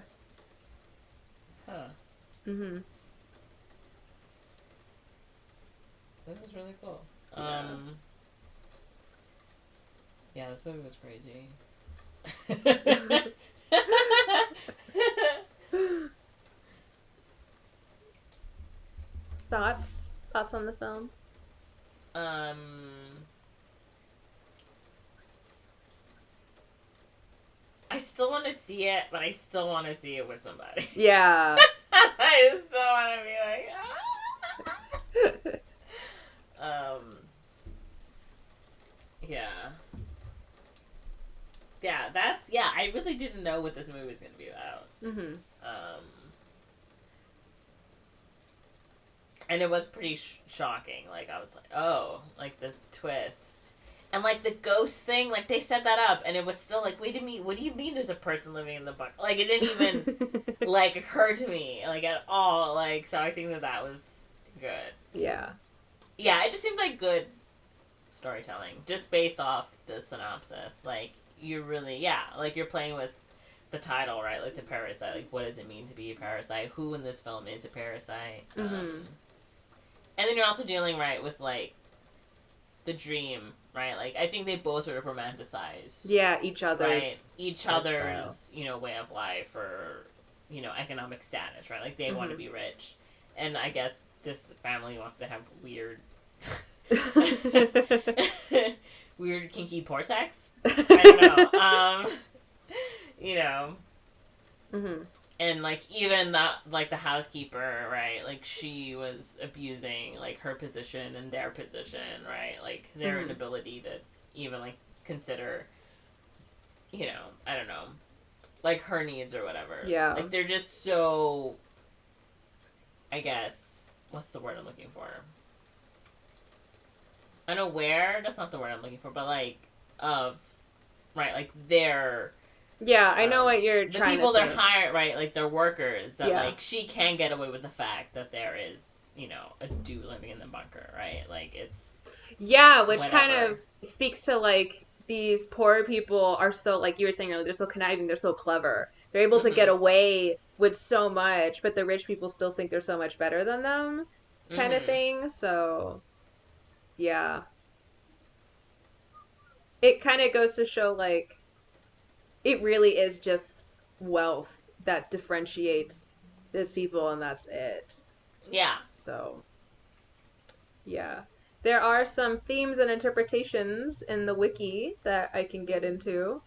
Huh. Mhm. This is really cool. Yeah. Yeah, this movie was crazy. Thoughts on the film? I still want to see it, but I still want to see it with somebody. Yeah. I still want to be like, yeah. Yeah, I really didn't know what this movie was going to be about. Mhm. And it was pretty shocking. Like, I was like, oh, like this twist. And like the ghost thing, like they set that up, and it was still like, wait a minute, what do you mean there's a person living in the bunker? Like, it didn't even like occur to me like at all. Like, so I think that was good. Yeah. Yeah, it just seems like good storytelling, just based off the synopsis. Like, you really, like you're playing with the title, right? Like the parasite. Like, what does it mean to be a parasite? Who in this film is a parasite? Mhm. And then you're also dealing, right, with like the dream, right? Like, I think they both sort of romanticize. Yeah, each other's. Right? Each other's, way of life or, economic status, right? Like, they want to be rich. And I guess this family wants to have weird, weird kinky poor sex. I don't know. Mhm. And, like, even the housekeeper, right? Like, she was abusing, like, her position and their position, right? Like, their inability to even, like, consider, I don't know, like, her needs or whatever. Yeah. Like, they're just so, I guess, what's the word I'm looking for? Unaware? That's not the word I'm looking for, but, like, right, like, they're... Yeah, I know what you're trying to say. The people they're hired, right, like, they're workers, that, like, she can get away with the fact that there is, a dude living in the bunker, right? Like, it's... Yeah, which kind of speaks to, like, these poor people are so, like you were saying earlier, they're so conniving, they're so clever. They're able to get away with so much, but the rich people still think they're so much better than them, kind of thing. So, yeah. It kind of goes to show, like, it really is just wealth that differentiates these people, and that's it. Yeah. So, yeah. There are some themes and interpretations in the wiki that I can get into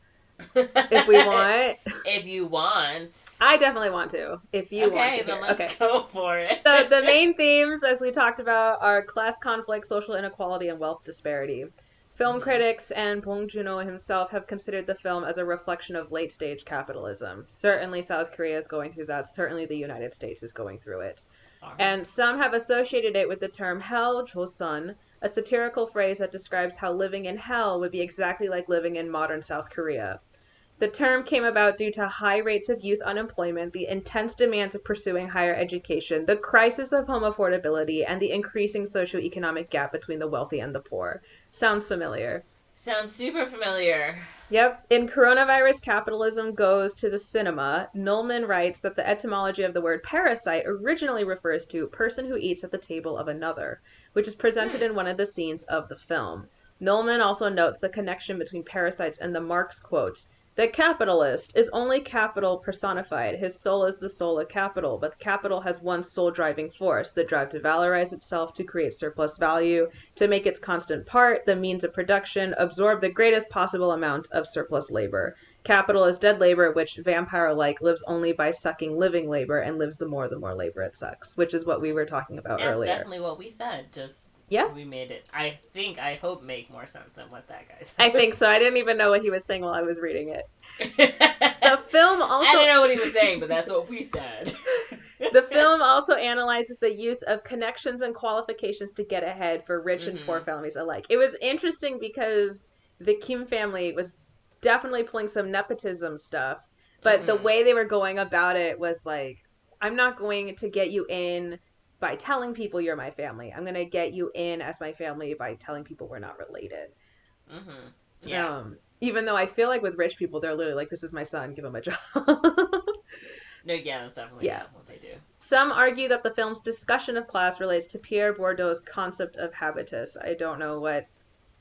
if we want. If you want. I definitely want to. If you want to. Okay, then let's go for it. So the main themes, as we talked about, are class conflict, social inequality, and wealth disparity. Film critics and Bong Joon-ho himself have considered the film as a reflection of late-stage capitalism. Certainly South Korea is going through that. Certainly the United States is going through it. And some have associated it with the term hell, Joseon, a satirical phrase that describes how living in hell would be exactly like living in modern South Korea. The term came about due to high rates of youth unemployment, the intense demands of pursuing higher education, the crisis of home affordability, and the increasing socioeconomic gap between the wealthy and the poor. Sounds familiar. Sounds super familiar. Yep. In Coronavirus Capitalism Goes to the Cinema, Nullman writes that the etymology of the word parasite originally refers to person who eats at the table of another, which is presented in one of the scenes of the film. Nullman also notes the connection between parasites and the Marx quote, "The capitalist is only capital personified. His soul is the soul of capital, but capital has one sole driving force, the drive to valorize itself, to create surplus value, to make its constant part, the means of production, absorb the greatest possible amount of surplus labor. Capital is dead labor, which, vampire-like, lives only by sucking living labor, and lives the more labor it sucks," which is what we were talking about earlier. That's definitely what we said, just... Yeah. We made it, I hope, make more sense than what that guy said. I think so. I didn't even know what he was saying while I was reading it. The film also... I don't know what he was saying, but that's what we said. The film also analyzes the use of connections and qualifications to get ahead for rich and poor families alike. It was interesting because the Kim family was definitely pulling some nepotism stuff, but the way they were going about it was like, I'm not going to get you in by telling people you're my family. I'm going to get you in as my family by telling people we're not related. Yeah. Even though I feel like with rich people, they're literally like, this is my son, give him a job. No, yeah, that's definitely not what they do. Some argue that the film's discussion of class relates to Pierre Bourdieu's concept of habitus. I don't know what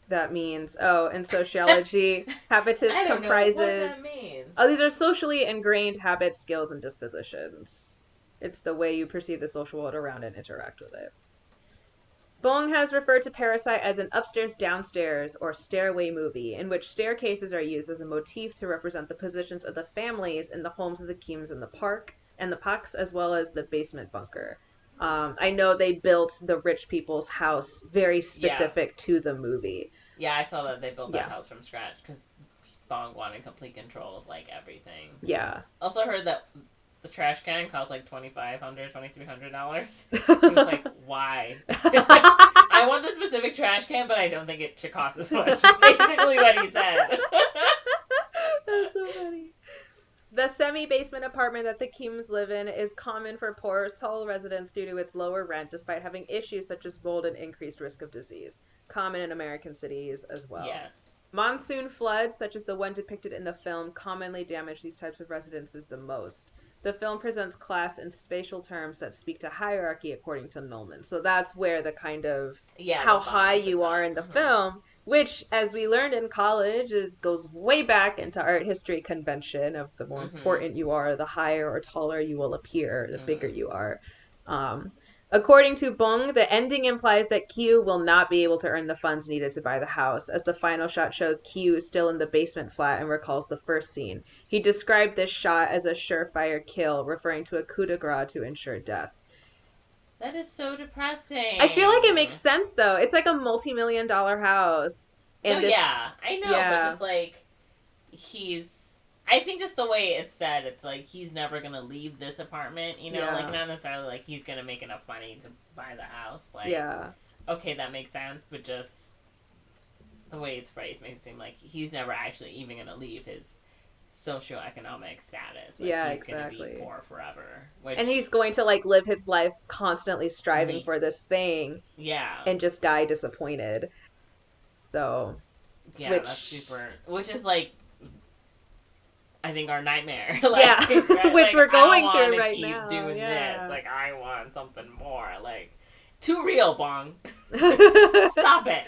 that means. Oh, in sociology, habitus I don't comprises... know what that means. Oh, these are socially ingrained habits, skills, and dispositions. It's the way you perceive the social world around and interact with it. Bong has referred to Parasite as an upstairs-downstairs or stairway movie, in which staircases are used as a motif to represent the positions of the families in the homes of the Kims and the Parks, as well as the basement bunker. I know they built the rich people's house very specific to the movie. Yeah, I saw that they built that house from scratch because Bong wanted complete control of like everything. Yeah. Also heard that the trash can cost like $2,500, $2,300. He was like, why? I want the specific trash can, but I don't think it should cost as much. That's basically what he said. That's so funny. The semi-basement apartment that the Kims live in is common for poor Seoul residents due to its lower rent, despite having issues such as mold and increased risk of disease. Common in American cities as well. Yes. Monsoon floods, such as the one depicted in the film, commonly damage these types of residences the most. The film presents class in spatial terms that speak to hierarchy, according to Nolman. So that's where the kind of how high you are in the film, which, as we learned in college, goes way back into art history convention of the more important you are, the higher or taller you will appear, the bigger you are. According to Bong, the ending implies that Kyu will not be able to earn the funds needed to buy the house, as the final shot shows Kyu still in the basement flat and recalls the first scene. He described this shot as a surefire kill, referring to a coup de grace to ensure death. That is so depressing. I feel like it makes sense, though. It's like a multi-million-dollar house. And I know, but just like, I think just the way it's said, it's like he's never going to leave this apartment, you know? Like, not necessarily like he's going to make enough money to buy the house. Like, okay, that makes sense, but just the way it's phrased makes it seem like he's never actually even going to leave his socioeconomic status. Like, he's going to be poor forever. And he's going to, like, live his life constantly striving for this thing. Yeah. And just die disappointed. So. Yeah, that's super. Which is, like, I think our nightmare. Like, right? Which we're going through right keep now. Doing this. Like, I want something more. Like, too real, Bong. Stop it.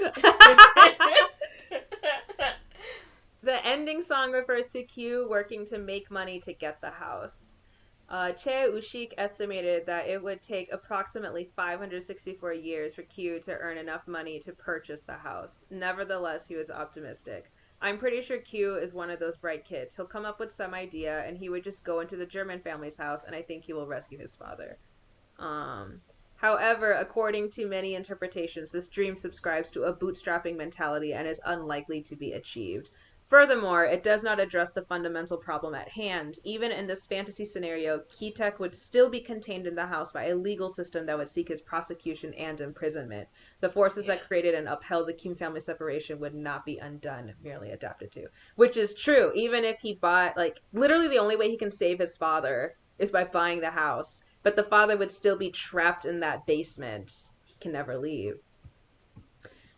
The ending song refers to Kyu working to make money to get the house. Che Ushik estimated that it would take approximately 564 years for Kyu to earn enough money to purchase the house. Nevertheless, he was optimistic. I'm pretty sure Q is one of those bright kids. He'll come up with some idea, and he would just go into the German family's house, and I think he will rescue his father. However, according to many interpretations, this dream subscribes to a bootstrapping mentality and is unlikely to be achieved. Furthermore, it does not address the fundamental problem at hand. Even in this fantasy scenario, Ki-taek would still be contained in the house by a legal system that would seek his prosecution and imprisonment. The forces that created and upheld the Kim family separation would not be undone, merely adapted to. Which is true. Even if he bought, like, literally the only way he can save his father is by buying the house. But the father would still be trapped in that basement. He can never leave.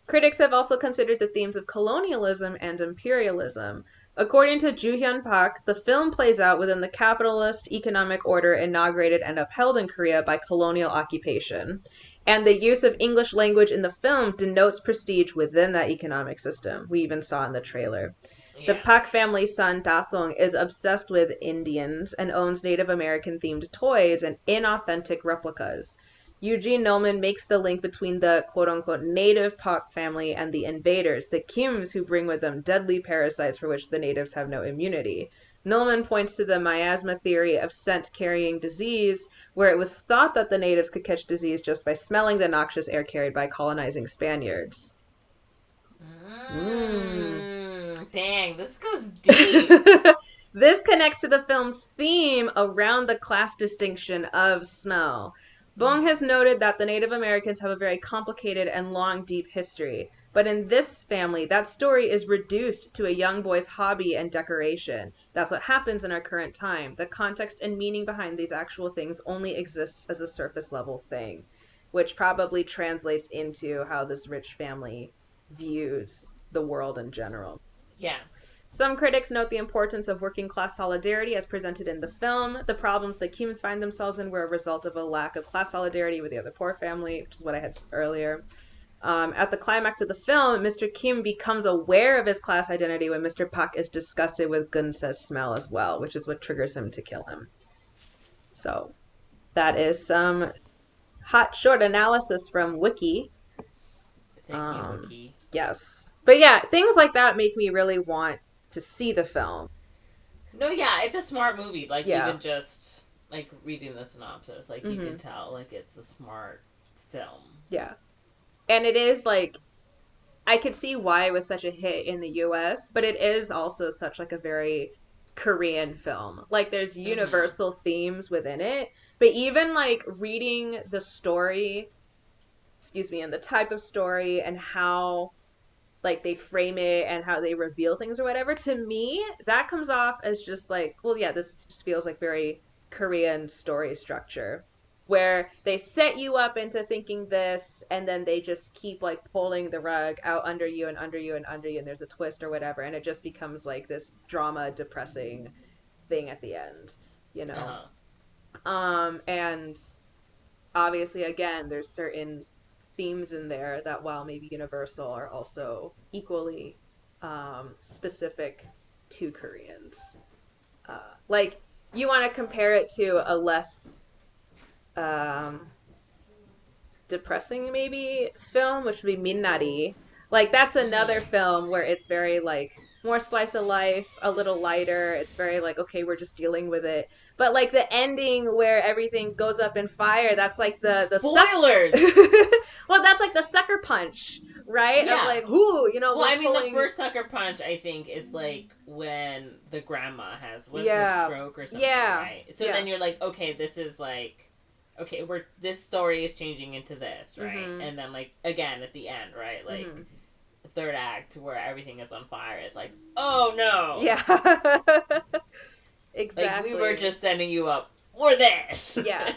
Critics have also considered the themes of colonialism and imperialism. According to Joo Hyun Park, the film plays out within the capitalist economic order inaugurated and upheld in Korea by colonial occupation. And the use of English language in the film denotes prestige within that economic system. We even saw in the trailer. Yeah. The Park family's son, Da-sung, is obsessed with Indians and owns Native American-themed toys and inauthentic replicas. Eugene Nolman makes the link between the quote-unquote native Park family and the invaders, the Kims, who bring with them deadly parasites for which the natives have no immunity. Nolman points to the miasma theory of scent-carrying disease, where it was thought that the natives could catch disease just by smelling the noxious air carried by colonizing Spaniards. Dang, this goes deep. This connects to the film's theme around the class distinction of smell. Bong has noted that the Native Americans have a very complicated and long, deep history. But in this family, that story is reduced to a young boy's hobby and decoration. That's what happens in our current time. The context and meaning behind these actual things only exists as a surface level thing, which probably translates into how this rich family views the world in general. Yeah. Some critics note the importance of working class solidarity as presented in the film. The problems the Kims find themselves in were a result of a lack of class solidarity with the other poor family, which is what I had said earlier. At the climax of the film, Mr. Kim becomes aware of his class identity when Mr. Pak is disgusted with Gunsa's smell as well, which is what triggers him to kill him. So that is some hot short analysis from Wiki. Thank you, Wiki. Yes. But yeah, things like that make me really want to see the film. No, yeah, it's a smart movie. Like, Yeah. even just, like, reading the synopsis, like, you can tell, like, it's a smart film. Yeah. And it is, like, I could see why it was such a hit in the US, but it is also such, like, a very Korean film. Like, there's universal themes within it, but even, like, reading the story, and the type of story and how, like, they frame it and how they reveal things or whatever, to me, that comes off as just, like, well, yeah, this just feels like very Korean story structure, where they set you up into thinking this, and then they just keep, like, pulling the rug out under you and under you and under you, and there's a twist or whatever, and it just becomes, like, this drama, depressing thing at the end, you know? And obviously, again, there's certain themes in there that, while maybe universal, are also equally specific to Koreans. Like, you want to compare it to a less depressing, maybe, film, which would be Minnari. Like, that's another film where it's very, like, more slice of life, a little lighter. It's very, like, okay, we're just dealing with it. But, like, the ending where everything goes up in fire, that's like the spoilers. Well, that's like the sucker punch, right? Yeah. Of, like, whoo, you know. Well, I mean, the first sucker punch, I think, is like when the grandma has a stroke or something, right? So then you're like, okay, this is like, okay, this story is changing into this, right? And then, like, again at the end, right? Like, the third act where everything is on fire is like, oh no, yeah. Exactly. Like, we were just setting you up for this. Yeah.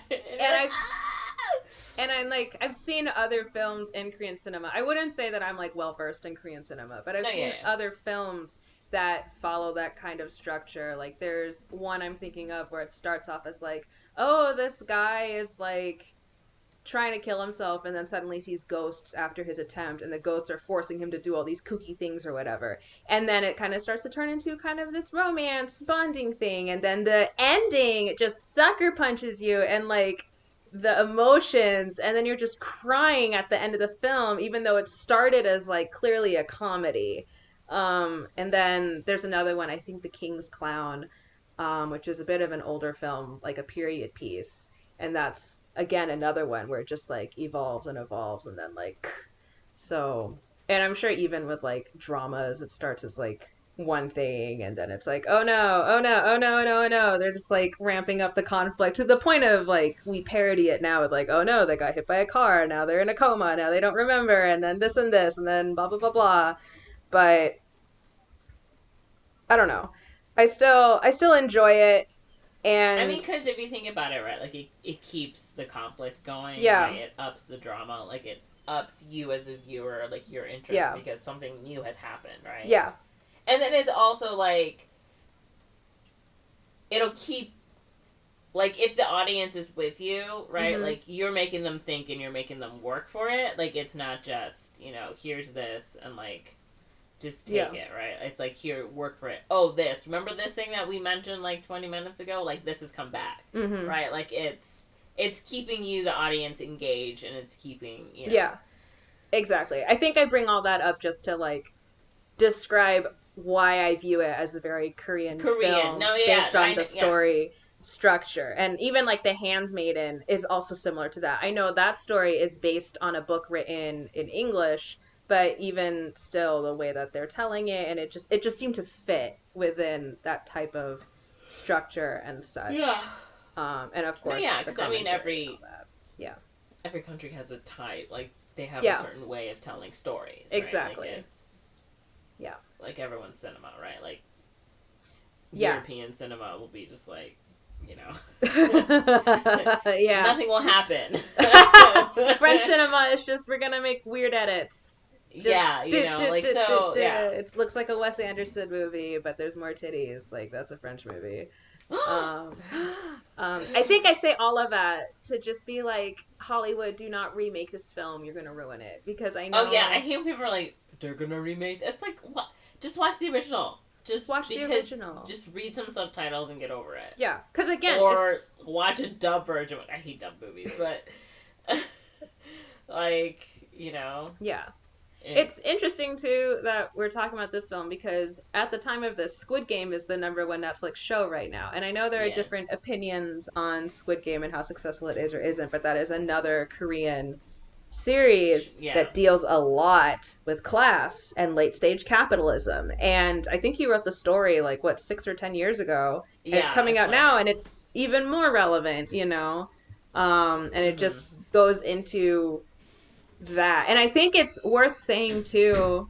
And I'm like, I've seen other films in Korean cinema. I wouldn't say that I'm, like, well versed in Korean cinema, but I've seen other films that follow that kind of structure. Like, there's one I'm thinking of where it starts off as, like, oh, this guy is, like, trying to kill himself and then suddenly sees ghosts after his attempt, and the ghosts are forcing him to do all these kooky things or whatever. And then it kind of starts to turn into kind of this romance bonding thing, and then the ending just sucker punches you, and, like, the emotions, and then you're just crying at the end of the film, even though it started as, like, clearly a comedy. And then there's another one, I think, The King's Clown, which is a bit of an older film, like a period piece, and that's, again, another one where it just, like, evolves and evolves, and then, like, so, and I'm sure even with, like, dramas, it starts as, like, one thing, and then it's like, oh no, oh no, oh no, no, no, they're just, like, ramping up the conflict to the point of, like, we parody it now with, like, oh no, they got hit by a car, now they're in a coma, now they don't remember, and then this, and then blah blah blah blah. But I don't know, I still enjoy it. And I mean, because if you think about it, right, like, it keeps the conflict going, right? It ups the drama, like, it ups you as a viewer, like, your interest, because something new has happened, right? Yeah. And then it's also, like, it'll keep, like, if the audience is with you, right, like, you're making them think and you're making them work for it. Like, it's not just, you know, here's this and, like, just take it, right? It's like, here, work for it. Oh, this. Remember this thing that we mentioned, like, 20 minutes ago? Like, this has come back, right? Like, it's keeping you, the audience, engaged, and it's keeping, you know. Yeah, exactly. I think I bring all that up just to, like, describe why I view it as a very Korean film based on the story structure. And even, like, The Handmaiden is also similar to that. I know that story is based on a book written in English, but even still, the way that they're telling it, and it just seemed to fit within that type of structure and such. Yeah. And of course, yeah, the because I mean, commentary and all that. Yeah. every country has a type. Like they have a Yeah. certain way of telling stories, right? Exactly. Like it's Yeah. like everyone's cinema, right? Like Yeah. European cinema will be just like, you know, Yeah. nothing will happen. French cinema is just, we're gonna make weird edits. Just Yeah, you know, like so, yeah. It looks like a Wes Anderson movie, but there's more titties. Like that's a French movie. I think I say all of that to just be like, Hollywood, do not remake this film. You're gonna ruin it, because I know. Oh yeah, I hate when people are like, they're gonna remake. It's like, what? Just watch the original. Just watch the original. Just read some subtitles and get over it. Yeah, because again, or watch a dub version. I hate dub movies, but like, you know. Yeah. It's interesting too that we're talking about this film, because at the time of this, Squid Game is the #1 Netflix show right now. And I know there are different opinions on Squid Game and how successful it is or isn't, but that is another Korean series that deals a lot with class and late stage capitalism. And I think he wrote the story like 6 or 10 years ago. And it's coming out now, and it's even more relevant, you know. And it just goes into that. And I think it's worth saying too,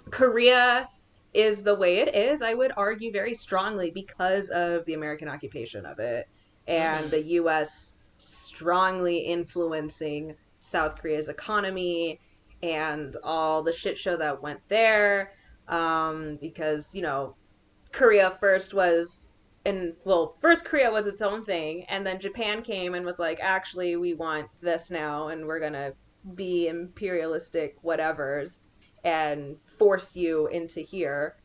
Korea is the way it is, I would argue very strongly, because of the American occupation of it and the US strongly influencing South Korea's economy and all the shit show that went there. Because, you know, Korea first was first Korea was its own thing, and then Japan came and was like, actually, we want this now, and we're gonna be imperialistic whatevers and force you into here.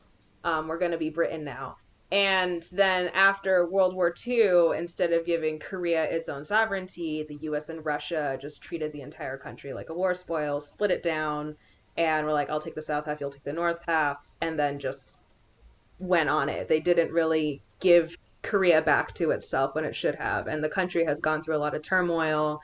We're gonna be Britain now. And then after World War II, instead of giving Korea its own sovereignty, the US and Russia just treated the entire country like a war spoil, split it down, and we're like, I'll take the south half, you'll take the north half, and then just went on it. They didn't really give Korea back to itself when it should have. And the country has gone through a lot of turmoil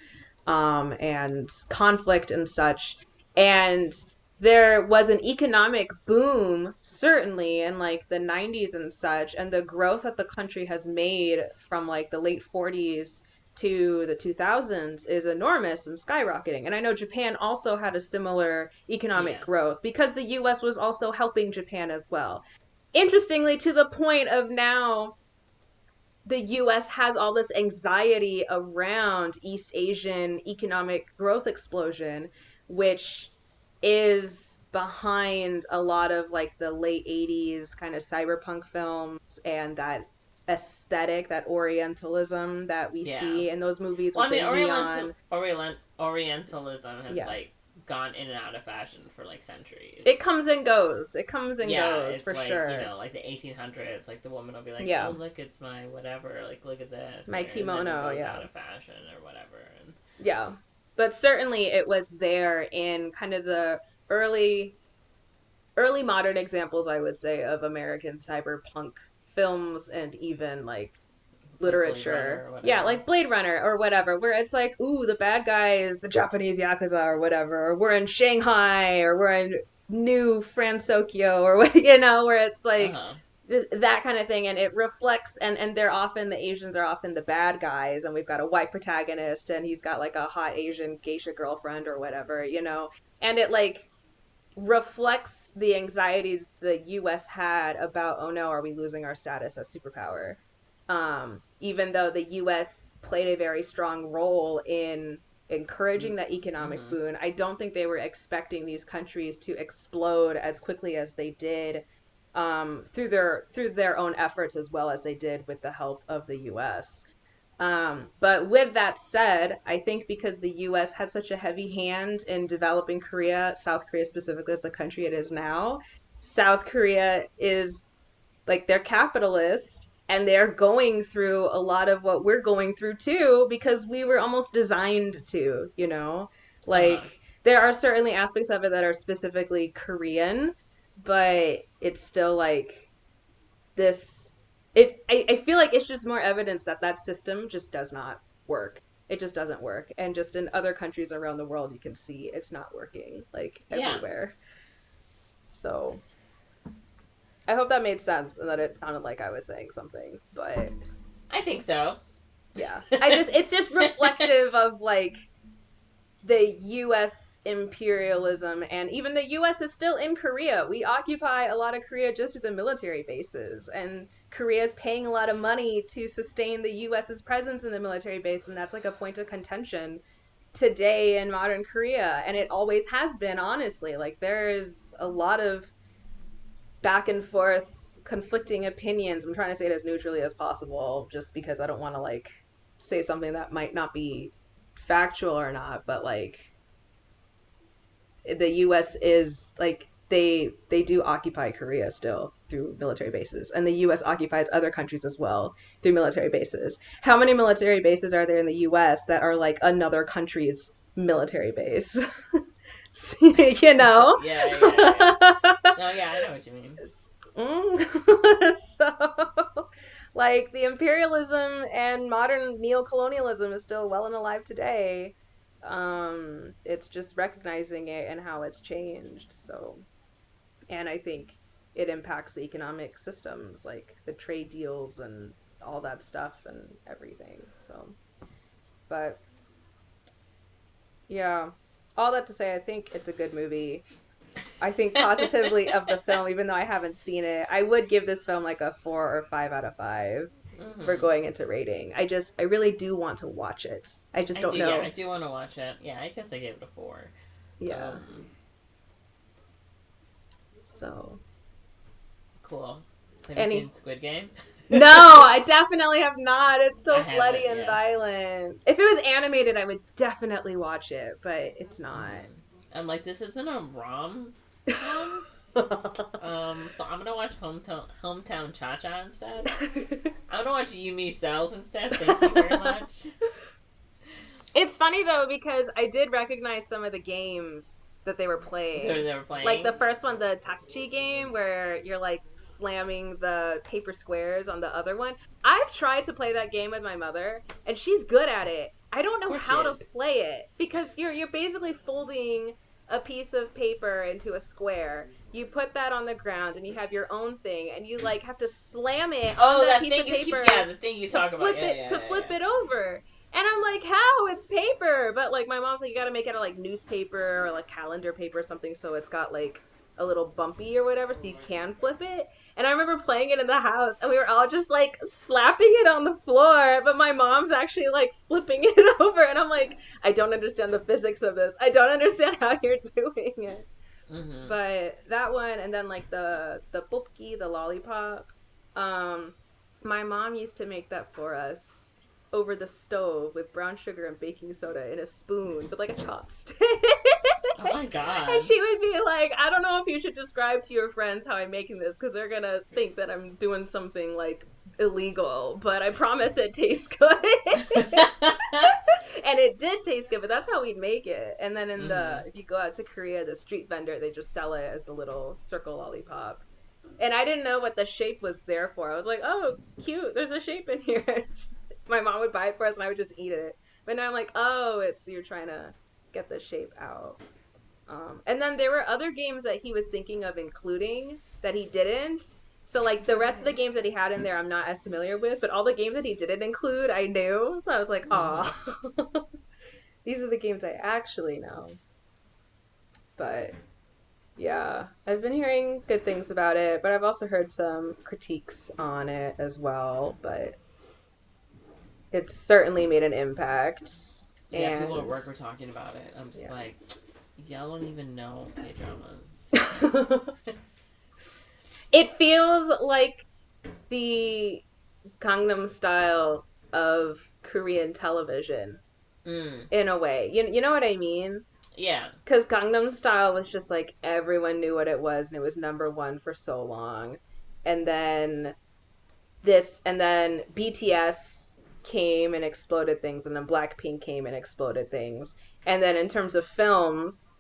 and conflict and such. And there was an economic boom, certainly, in like the 90s and such. And the growth that the country has made from like the late 40s to the 2000s is enormous and skyrocketing. And I know Japan also had a similar economic growth, because the US was also helping Japan as well. Interestingly, to the point of now the US has all this anxiety around East Asian economic growth explosion, which is behind a lot of like the late 80s kind of cyberpunk films and that aesthetic, that Orientalism that we see in those movies. Well, I mean, Orientalism has like gone in and out of fashion for like centuries. It comes and goes. It comes and goes, for like, sure. You know, like the 1800s, like the woman will be like, "Oh, look, it's my whatever. Like, look at this, my kimono." And then it goes out of fashion or whatever. And... Yeah, but certainly it was there in kind of the early modern examples, I would say, of American cyberpunk films and even like literature. Like Blade Runner or whatever, where it's like, ooh, the bad guy is the Japanese Yakuza or whatever, or we're in Shanghai, or we're in New Fransokyo, or what, you know, where it's like that kind of thing. And it reflects, and they're often, the Asians are often the bad guys, and we've got a white protagonist and he's got like a hot Asian geisha girlfriend or whatever, you know, and it like reflects the anxieties the US had about, oh no, are we losing our status as superpower? Even though the US played a very strong role in encouraging that economic boom, I don't think they were expecting these countries to explode as quickly as they did, through their own efforts, as well as they did with the help of the US. But with that said, I think because the US had such a heavy hand in developing Korea, South Korea specifically, as the country it is now, South Korea is like, they're capitalist, and they're going through a lot of what we're going through too, because we were almost designed to, you know, like there are certainly aspects of it that are specifically Korean, but it's still like this. I feel like it's just more evidence that that system just does not work. It just doesn't work. And just in other countries around the world, you can see it's not working, like everywhere. So I hope that made sense and that it sounded like I was saying something, but I think so. yeah. It's just reflective of like the US imperialism, and even the US is still in Korea. We occupy a lot of Korea just with the military bases, and Korea is paying a lot of money to sustain the US's presence in the military base, and that's like a point of contention today in modern Korea, and it always has been, honestly. Like there's a lot of back and forth conflicting opinions. I'm trying to say it as neutrally as possible just because I don't want to like say something that might not be factual or not, but like the US is like they do occupy Korea still through military bases, and the US occupies other countries as well through military bases. How many military bases are there in the US that are like another country's military base? You know? Yeah. Oh yeah, I know what you mean. So, like, the imperialism and modern neocolonialism is still well and alive today. It's just recognizing it and how it's changed. So, and I think it impacts the economic systems, like the trade deals and all that stuff and everything. So, but yeah, all that to say, I think it's a good movie. I think positively of the film, even though I haven't seen it. I would give this film like a 4 or 5 out of 5 for Mm-hmm. going into rating. I really do want to watch it. I just I don't do. Yeah, I know. do want to watch it. Yeah, I guess I gave it a 4. Yeah. Um, So, cool. Have you any seen Squid Game? No, I definitely have not. It's I so bloody haven't. and Yeah. violent. If it was animated, I would definitely watch it, but it's not. Mm-hmm. I'm like, this isn't a rom com. So I'm gonna watch Hometown Cha Cha instead. I'm gonna watch You Me Cells instead. Thank you very much. It's funny though because I did recognize some of the games that they were playing. They were Like playing. the first one, the Takchi game, where you're like slamming the paper squares on the other one. I've tried to play that game with my mother, and she's good at it. I don't Of know course she how to is. play it because you're basically folding a piece of paper into a square. You put that on the ground, and you have your own thing, and you like have to slam it on Oh, that that piece thing of you keep. Yeah, paper the thing you talk about. Yeah, to yeah, flip yeah, it over. And I'm like, how? It's paper. But like my mom's like, you gotta make it out of like newspaper or like calendar paper or something, so it's got like a little bumpy or whatever, so you can flip it. And I remember playing it in the house, and we were all just like slapping it on the floor, but my mom's actually like flipping it over, and I'm like, I don't understand the physics of this. I don't understand how you're doing it. yeah. Mm-hmm. But that one, and then like the popki, the lollipop. Um, my mom used to make that for us over the stove with brown sugar and baking soda in a spoon with like a chopstick. Oh my And god. she would be like, I don't know if you should describe to your friends how I'm making this because they're gonna think that I'm doing something like illegal, but I promise it tastes good. And it did taste good, but that's how we'd make it. And then Mm-hmm. if you go out to Korea, the street vendor, they just sell it as the little circle lollipop. And I didn't know what the shape was there for. I was like, oh, cute, there's a shape in here. My mom would buy it for us and I would just eat it. But now I'm like, oh, it's you're trying to get the shape out. And then there were other games that he was thinking of including that he didn't. So like the rest of the games that he had in there, I'm not as familiar with, but all the games that he didn't include, I knew. So I was like, Mm-hmm. oh, these are the games I actually know. But yeah, I've been hearing good things about it, but I've also heard some critiques on it as well. But it's certainly made an impact. Yeah, people at And work were talking about it. I'm just yeah. like, y'all don't even know K dramas. It feels like the Gangnam style of Korean television Mm. in a way. You know what I mean? Yeah. Because Gangnam Style was just like everyone knew what it was and it was number one for so long. And then BTS came and exploded things, and then Blackpink came and exploded things. And then in terms of films,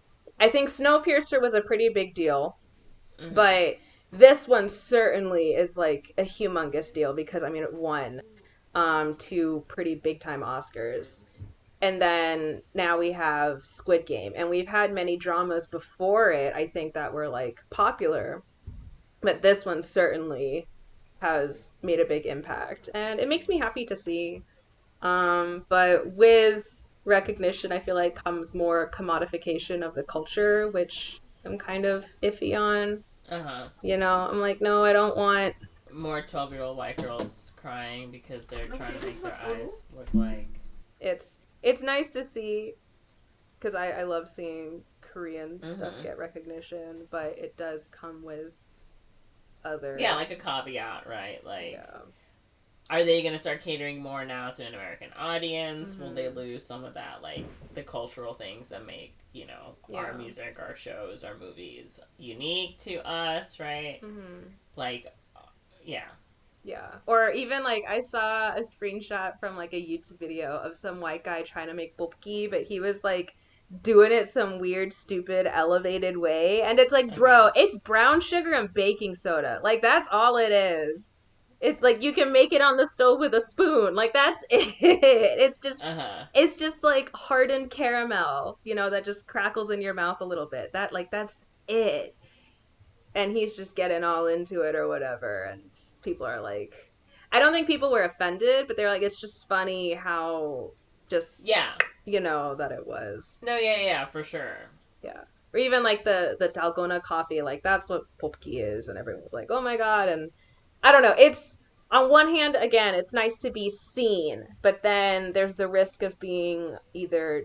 I think Snowpiercer was a pretty big deal, Mm-hmm. but this one certainly is like a humongous deal because I mean it won 2 pretty big time Oscars. And then now we have Squid Game, and we've had many dramas before it, I think, that were like popular. But this one certainly has made a big impact, and it makes me happy to see. But with recognition, I feel like comes more commodification of the culture, which I'm kind of iffy on. Uh-huh. I'm like, no, I don't want. More 12-year-old white girls crying because they're trying to make their eyes look like. It's nice to see because I love seeing Korean stuff Mm-hmm. get recognition, but it does come with Yeah, other. like a caveat, right? Like, Yeah. are they going to start catering more now to an American audience? Will they Mm-hmm. lose some of that, like, the cultural things that make, our Yeah. music, our shows, our movies unique to us, right? Mm-hmm. Like, yeah. Yeah. Or even like I saw a screenshot from like a YouTube video of some white guy trying to make bopki, but he was like doing it some weird, stupid, elevated way. And it's like, Okay. bro, it's brown sugar and baking soda. Like that's all it is. It's like you can make it on the stove with a spoon. Like that's it. Uh-huh. It's just like hardened caramel, that just crackles in your mouth a little bit. That's it. And he's just getting all into it or whatever, and people are like, I don't think people were offended, but they're like, it's just funny how just Yeah. that it was. No, yeah, for sure. Yeah. Or even like the dalgona coffee, like that's what popki is, and everyone's like, oh my god. And I don't know, it's on one hand, again, it's nice to be seen, but then there's the risk of being either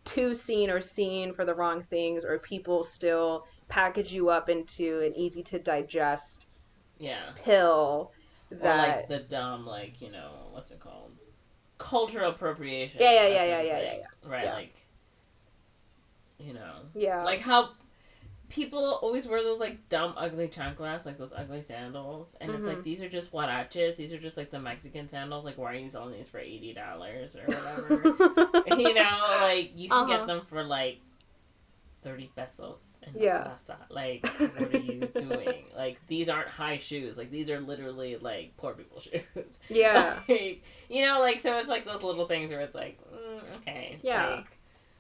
too seen or seen for the wrong things, or people still package you up into an easy to digest Yeah. pill Or like that. the dumb, like, what's it called? Cultural appropriation, Yeah, yeah, that yeah, yeah, sort of yeah, yeah, thing. Right? yeah, Like, you know. yeah, Like how people always wear those like dumb ugly chanclas, like those ugly sandals, and it's like mm-hmm. these are just huaraches, these are just like the Mexican sandals. Like, why are you selling these for $80 or whatever? Like you can get Uh-huh. them for like 30 pesos in La Yeah. Plaza. Like, what are you doing? Like, these aren't high shoes. Like, these are literally like poor people shoes. Yeah. Like so it's like those little things where it's like, okay, Yeah. like,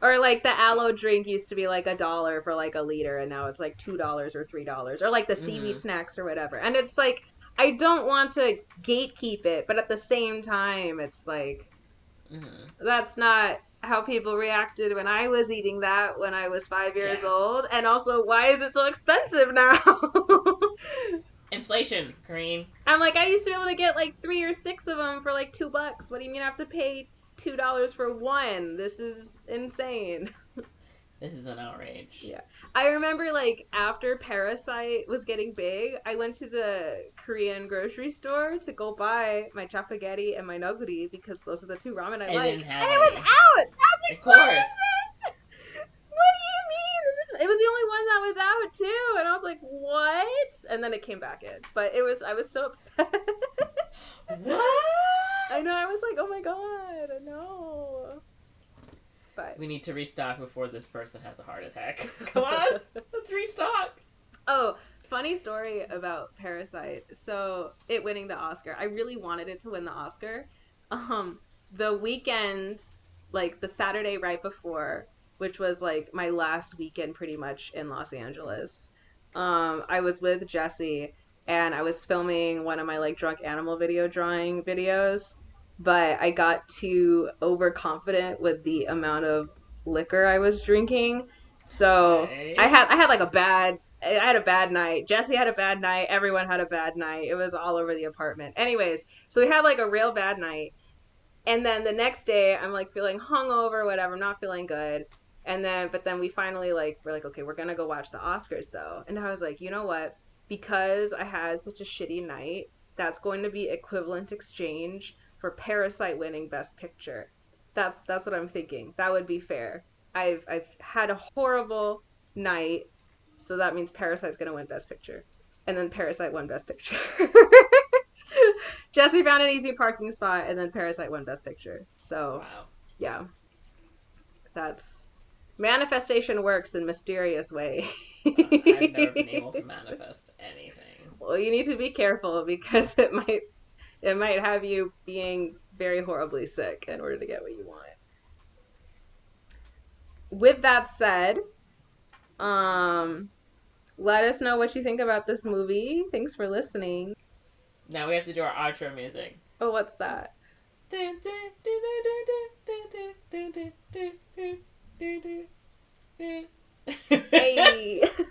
Or like the aloe drink used to be like $1 for like a liter, and now it's like $2 or $3. Or like the seaweed mm-hmm, snacks or whatever. And it's like I don't want to gatekeep it, but at the same time, it's like mm-hmm, that's not how people reacted when I was eating that when I was 5 years yeah, old. And also, why is it so expensive now? inflation, Corinne. I'm like, I used to be able to get like 3 or 6 of them for like $2. What do you mean I have to pay $2 for one? This is insane. This is an outrage. Yeah. I remember like after Parasite was getting big, I went to the Korean grocery store to go buy my chapaghetti and my noguri because those are the two ramen I I like. didn't And have it was any. out. I was like, Of what course. is this? What do you mean? It was the only one that was out too. And I was like, what? And then it came back in. But I was so upset. What? I know, I was like, oh my god, no. But We need to restock before this person has a heart attack. Come on, let's restock. oh, funny story about Parasite. So it winning the Oscar. I really wanted it to win the Oscar. Um, the weekend, like the Saturday right before, which was like my last weekend pretty much in Los Angeles. I was with Jesse and I was filming one of my like drunk animal video drawing videos, but I got too overconfident with the amount of liquor I was drinking. So Okay. I had a bad night. Jesse had a bad night. Everyone had a bad night. It was all over the apartment. Anyways, so we had like a real bad night. And then the next day, I'm like feeling hungover, whatever, not feeling good. But then we finally we're like, okay, we're gonna go watch the Oscars though. And I was like, you know what? Because I had such a shitty night, that's going to be equivalent exchange for Parasite winning Best Picture. That's what I'm thinking. That would be fair. I've had a horrible night, so that means Parasite's gonna win Best Picture. And then Parasite won Best Picture. Jesse found an easy parking spot, and then Parasite won Best Picture. So, Wow. yeah, that's manifestation works in mysterious way. I've never been able to manifest anything. Well, you need to be careful because it might have you being very horribly sick in order to get what you want. With that said, um, Let us know what you think about this movie. Thanks for listening. Now we have to do our outro music. Oh, what's that? Hey.